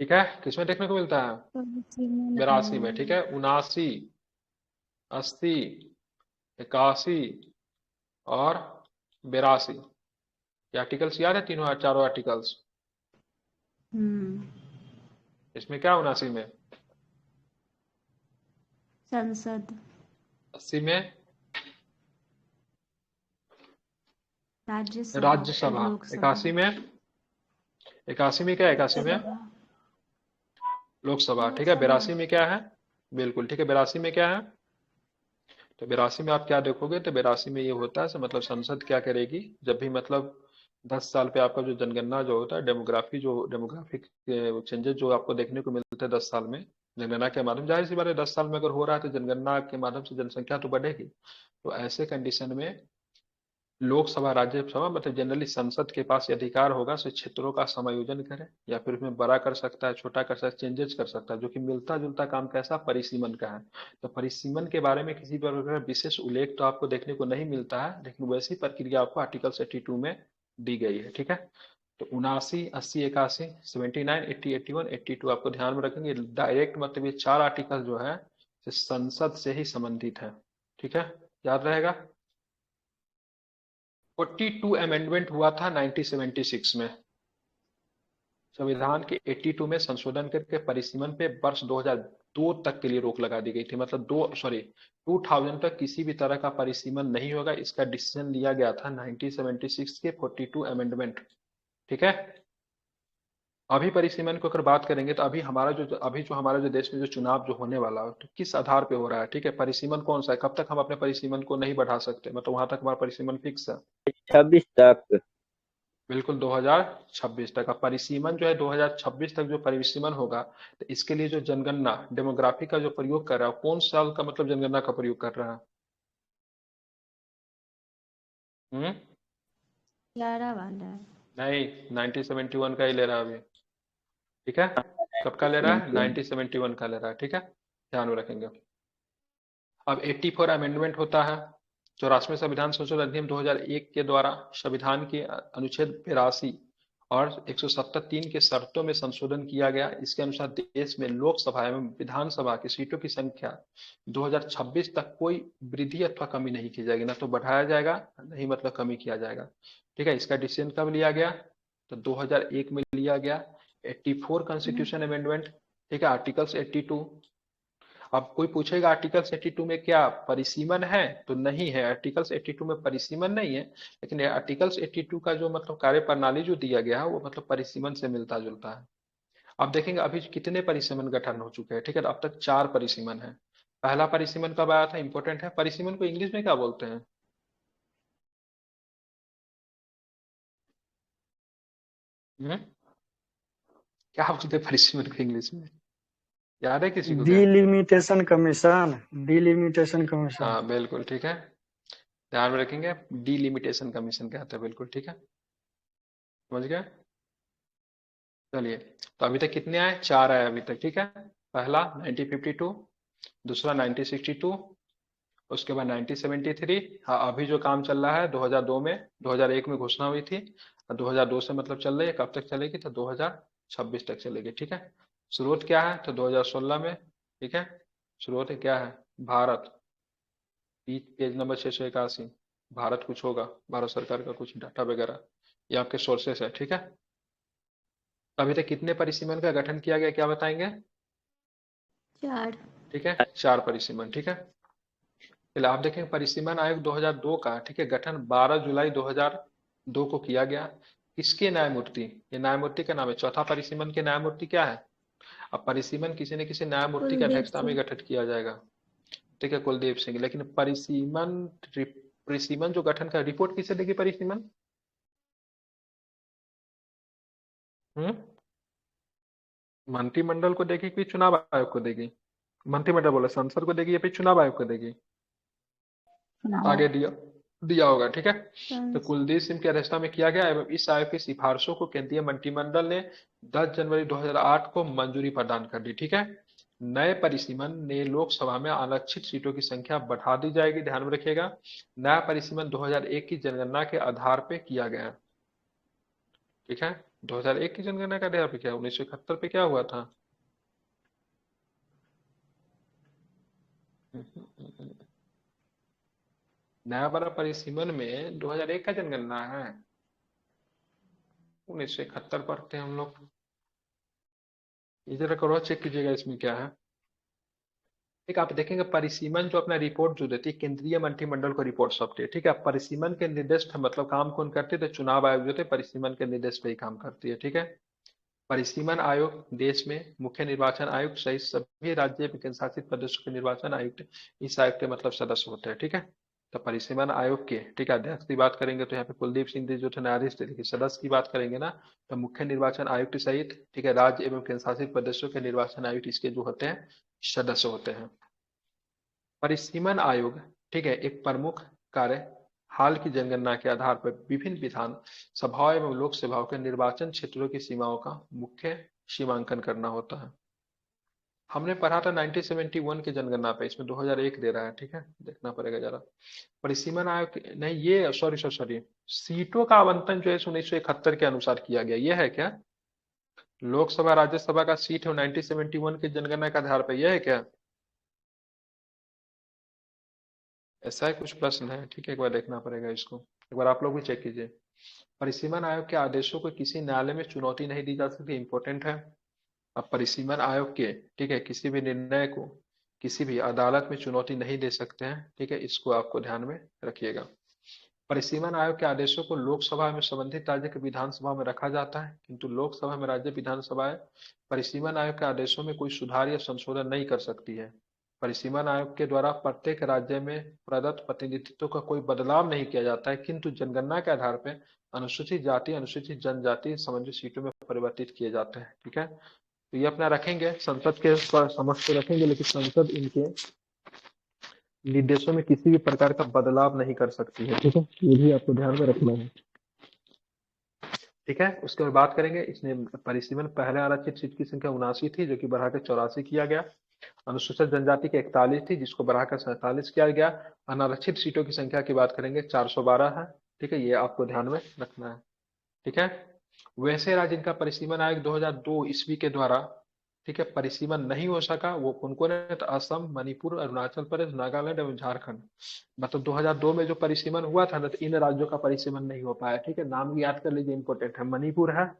ठीक है, किसमें देखने को मिलता है? परिसीमन 82 में। ठीक है, 79, 80, 81 और 82। ये आर्टिकल्स याद है, तीनों चारों आर्टिकल्स? हम्म इसमें क्या 79 में? संसद 80 में राज्यसभा और राज्यसभा। लोकसभा 81 में, 81 में क्या है? 81 में लोकसभा लोकसभा। ठीक है, लोकसभा 82 में क्या है? बिल्कुल ठीक है, 82 में क्या है? तो 82 में आप क्या देखोगे, तो 82 में ये होता है मतलब संसद क्या करेगी, जब भी मतलब 10 साल पे आपका जो जनगणना जो होता है, डेमोग्राफिक चेंजेस जो आपको देखने को मिलते हैं 10 साल में जनगणना के माध्यम, जाहिर सी बात है 10 साल में अगर हो रहा है तो जनगणना के माध्यम से जनसंख्या तो बढ़ेगी। तो ऐसे कंडीशन में लोकसभा राज्यसभा मतलब जनरली संसद के पास ये अधिकार होगा से क्षेत्रों का समायोजन करे या फिर उसमें बड़ा कर सकता है, छोटा कर सकता है, चेंजेस कर सकता है, जो कि मिलता जुलता काम कैसा परिसीमन का है। तो परिसीमन के बारे में किसी प्रकार का विशेष उल्लेख तो आपको देखने को नहीं मिलता है, लेकिन वैसी प्रक्रिया आपको आर्टिकल 82 में दी गई है। ठीक है, तो 79, 80, 81, 79, 80, 81, 82 आपको ध्यान में रखेंगे। डायरेक्ट मतलब ये 4 आर्टिकल जो है संसद से ही संबंधित है। ठीक है, याद रहेगा। 42 अमेंडमेंट हुआ था 1976 में। संविधान के 82 में संशोधन करके परिसीमन पे वर्ष 2002 तक के लिए रोक लगा दी गई थी, मतलब 2000 तक किसी भी तरह का परिसीमन नहीं होगा। इसका डिसीजन लिया गया था 1976 के 42 अमेंडमेंट। ठीक है, अभी परिसीमन को अगर बात करेंगे तो अभी जो हमारा जो देश में जो चुनाव जो होने वाला है तो किस आधार पे हो रहा है? ठीक है, परिसीमन कौन सा है, कब तक हम अपने परिसीमन को नहीं बढ़ा सकते, मतलब वहां तक हमारा परिसीमन फिक्स है? 26 तक। बिल्कुल 2026 तक। अब परिसीमन जो है 2026 तक जो परिसीमन होगा, तो इसके लिए जो जनगणना डेमोग्राफी का जो प्रयोग कर रहा है, कौन साल का मतलब जनगणना का प्रयोग कर रहा है? 11 वाला है। नहीं, 1971 का ही ले रहा है अभी। ठीक है, कब का ले रहा है? 1971 का ले रहा है। ठीक है, ध्यान में रखेंगे। अब 84 अमेंडमेंट होता है, 84वें संविधान संशोधन अधिनियम 2001 के द्वारा संविधान के अनुच्छेद 82 और 170(3) के शर्तों में संशोधन किया गया। इसके अनुसार देश में लोकसभा एवं विधानसभा की सीटों की संख्या 2026 तक कोई वृद्धि अथवा कमी नहीं की जाएगी, ना तो बढ़ाया जाएगा नहीं मतलब कमी किया जाएगा। ठीक है, इसका डिसीजन कब लिया गया? तो 2001 में लिया गया। 84 कॉन्स्टिट्यूशन अमेंडमेंट। ठीक है, आर्टिकल्स 82। अब कोई पूछेगा आर्टिकल्स 82 में क्या परिसीमन है, तो नहीं है, आर्टिकल्स 82 में परिसीमन नहीं है, लेकिन आर्टिकल्स 82 का जो मतलब कार्य प्रणाली जो दिया गया है वो मतलब परिसीमन से मिलता जुलता है। अब देखेंगे अभी कितने परिसीमन गठन हो चुके हैं। ठीक है, तो अब तक 4 परिसीमन है। पहला परिसीमन कब आया था, इंपॉर्टेंट है। परिसीमन को इंग्लिश में क्या बोलते हैं? हम्म? क्या बोलते हैं परिसीमन को इंग्लिश में, याद है किसी को क्या? Delimitation commission, delimitation commission. हाँ बिल्कुल ठीक है, ध्यान में रखेंगे, डीलिमिटेशन कमीशन कहते हैं। बिल्कुल ठीक है, समझ गए। चलिए, तो अभी तक कितने आए? 4 आए अभी तक। ठीक है, पहला 1952, दूसरा 1962, उसके बाद 1973। हाँ, अभी जो काम चल रहा है 2002 में, 2001 में घोषणा हुई थी और 2002 से मतलब चल रही है, कब तक चलेगी? तो 2026 तक चलेगी। ठीक है, स्रोत क्या है? तो 2016 में। ठीक है, स्रोत क्या है? भारत। Page number 681। भारत कुछ होगा, भारत सरकार का कुछ डाटा वगैरह, ये आपके सोर्सेस है। ठीक है, अभी तक कितने परिसीमन का गठन किया गया, क्या बताएंगे? 4 ठीक है, 4 परिसीमन। ठीक है, चलिए आप देखें परिसीमन आयोग 2002 का, ठीक है, गठन 12 जुलाई 2002 को किया गया। किसके न्यायमूर्ति? ये न्यायमूर्ति का नाम है, चौथा परिसीमन के न्यायमूर्ति क्या है? अब परिसीमन किसी न किसी न्यायमूर्ति की कुलदीप अध्यक्षता में सिंह। गठित किया जाएगा। ठीक है, कुलदीप सिंह। लेकिन परिसीमन जो गठन का रिपोर्ट किसे देगी परिसीमन? हम्म, मंत्रिमंडल को देगी कि चुनाव आयोग को देगी? मंत्रिमंडल बोला, संसद को देगी या फिर चुनाव आयोग को देगी? चुनाव आगे आयोग। दिया दिया होगा, ठीक है। तो संस कुलदीप सिंह की अध्यक्षता में किया गया एवं इस आयोग की सिफारिशों को केंद्रीय मंत्रिमंडल ने 10 जनवरी 2008 को मंजूरी प्रदान कर दी, ठीक है। नए परिसीमन ने लोकसभा में आरक्षित सीटों की संख्या बढ़ा दी जाएगी, ध्यान में रखिएगा। नया परिसीमन 2001 की जनगणना के आधार पर किया गया, ठीक है। 2001 की जनगणना के आधार पर क्या, 1971 पे क्या हुआ था? नया वाला परिसीमन में 2001 का जनगणना है, 1971 पढ़ते हैं हम लोग। इधर क्रॉस चेक कीजिएगा इसमें क्या है। ठीक है, आप देखेंगे परिसीमन जो अपना रिपोर्ट जो देती है केंद्रीय मंत्रिमंडल को रिपोर्ट सौंपती है, ठीक है। परिसीमन के निर्देश मतलब काम कौन करते थे? चुनाव आयोग जो थे परिसीमन के निर्देश पे ही काम करती है, ठीक है। परिसीमन आयोग देश में मुख्य निर्वाचन आयुक्त सहित सभी राज्य एवं केंद्र शासित प्रदेशों के निर्वाचन आयुक्त इस आयोग के मतलब सदस्य होते हैं, ठीक है। तो परिसीमन आयोग के, ठीक है, अध्यक्ष की बात करेंगे तो यहाँ पे कुलदीप सिंह जी जो थे न्यायाधीश थे, लेकिन सदस्य की बात करेंगे ना तो मुख्य निर्वाचन आयुक्त सहित, ठीक है, राज्य एवं केंद्र शासित प्रदेशों के निर्वाचन आयुक्त इसके जो होते हैं सदस्य होते हैं। परिसीमन आयोग, ठीक है, एक प्रमुख कार्य हाल की जनगणना के आधार पर विभिन्न विधान सभाओं एवं लोकसभाओं के निर्वाचन क्षेत्रों की सीमाओं का मुख्य सीमांकन करना होता है। हमने पढ़ा था 1971 की जनगणना पे, इसमें 2001 दे रहा है, ठीक है, देखना पड़ेगा जरा। परिसीमन आयोग नहीं, ये सॉरी सॉरी सॉरी, सीटों का आवंटन जो है 1971 के अनुसार किया गया, ये है क्या? लोकसभा राज्यसभा का सीट है 1971 की जनगणना के आधार पर, यह है क्या? ऐसा है कुछ प्रश्न है, ठीक है, एक बार देखना पड़ेगा इसको, एक बार आप लोग भी चेक कीजिए। परिसीमन आयोग के आदेशों को किसी न्यायालय में चुनौती नहीं दी जा सकती, इंपॉर्टेंट है। अब परिसीमन आयोग के, ठीक है, किसी भी निर्णय को किसी भी अदालत में चुनौती नहीं दे सकते हैं, ठीक है, इसको आपको ध्यान में रखिएगा। परिसीमन आयोग के आदेशों को लोकसभा में संबंधित राज्य के विधानसभा में रखा जाता है, किंतु लोकसभा में राज्य विधानसभाएं परिसीमन आयोग के आदेशों में कोई सुधार या संशोधन नहीं कर सकती है। परिसीमन आयोग के द्वारा प्रत्येक राज्य में प्रदत्त प्रतिनिधित्व का कोई बदलाव नहीं किया जाता है, किंतु जनगणना के आधार पर अनुसूचित जाति अनुसूचित जनजाति संबंधित सीटों में परिवर्तित किए जाते हैं, ठीक है। तो ये अपना रखेंगे, संसद के समक्ष तो रखेंगे, लेकिन संसद इनके निर्देशों में किसी भी प्रकार का बदलाव नहीं कर सकती है, ठीक है, ये भी आपको ध्यान में रखना है, ठीक है। उसके बाद बात करेंगे, इसने परिसीमन पहले आरक्षित सीट की संख्या 79 थी जो कि बढ़ाकर 84 किया गया। अनुसूचित जनजाति की 41 थी जिसको बढ़ाकर 47 किया गया। अनारक्षित सीटों की संख्या की बात करेंगे 412 है, ठीक है, ये आपको ध्यान में रखना है, ठीक है। वैसे राज्य जिनका परिसीमन आयोग 2002 ईस्वी के द्वारा, ठीक है, परिसीमन नहीं हो सका वो कौन कौन है? तो असम, मणिपुर, अरुणाचल प्रदेश, नागालैंड एवं झारखंड। मतलब 2002 में जो परिसीमन हुआ था ना, तो इन राज्यों का परिसीमन नहीं हो पाया, ठीक है। नाम भी याद कर लीजिए, इंपॉर्टेंट है। मणिपुर है,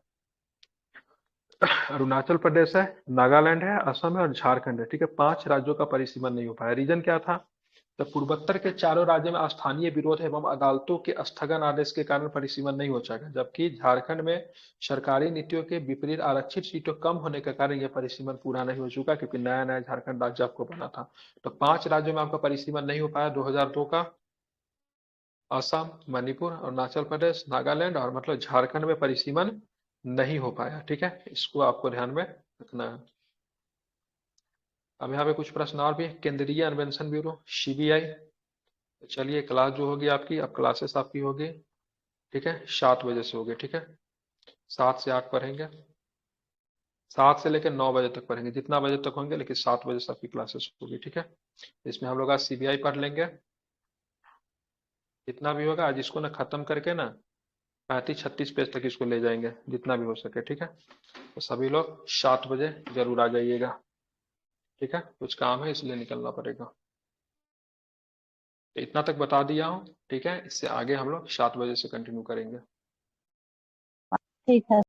अरुणाचल प्रदेश है, नागालैंड है, असम है और झारखंड है, ठीक है। 5 राज्यों का परिसीमन नहीं हो पाया। रीजन क्या था? तो पूर्वोत्तर के चारों राज्यों में स्थानीय विरोध एवं अदालतों के स्थगन आदेश के कारण परिसीमन नहीं हो सका, जबकि झारखंड में सरकारी नीतियों के विपरीत आरक्षित सीटों कम होने के कारण यह परिसीमन पूरा नहीं हो चुका, क्योंकि नया नया झारखंड राज्य आपको बना था। तो 5 राज्यों में आपका परिसीमन नहीं हो पाया 2002 का, असम, मणिपुर, अरुणाचल प्रदेश, नागालैंड और मतलब झारखंड में परिसीमन नहीं हो पाया, ठीक है, इसको आपको ध्यान में रखना है। अब यहाँ पे कुछ प्रश्न और भी, केंद्रीय अन्वेषण ब्यूरो सीबीआई। चलिए, क्लास जो होगी आपकी, अब क्लासेस आपकी होगी, ठीक है, 7 बजे से होगी, ठीक है, 7 से 8 पढ़ेंगे, 7 से लेकर 9 बजे तक पढ़ेंगे, जितना बजे तक होंगे, लेकिन 7 बजे से आपकी क्लासेस होगी, ठीक है। इसमें हम लोग आज सीबीआई पढ़ लेंगे, जितना भी होगा आज इसको ना खत्म करके ना 35-36 पेज तक इसको ले जाएंगे, जितना भी हो सके, ठीक है। तो सभी लोग 7 बजे जरूर आ जाइएगा, ठीक है, कुछ काम है इसलिए निकलना पड़ेगा। इतना तक बता दिया हूँ, ठीक है, इससे आगे हम लोग 7 बजे से कंटिन्यू करेंगे। ठीक है।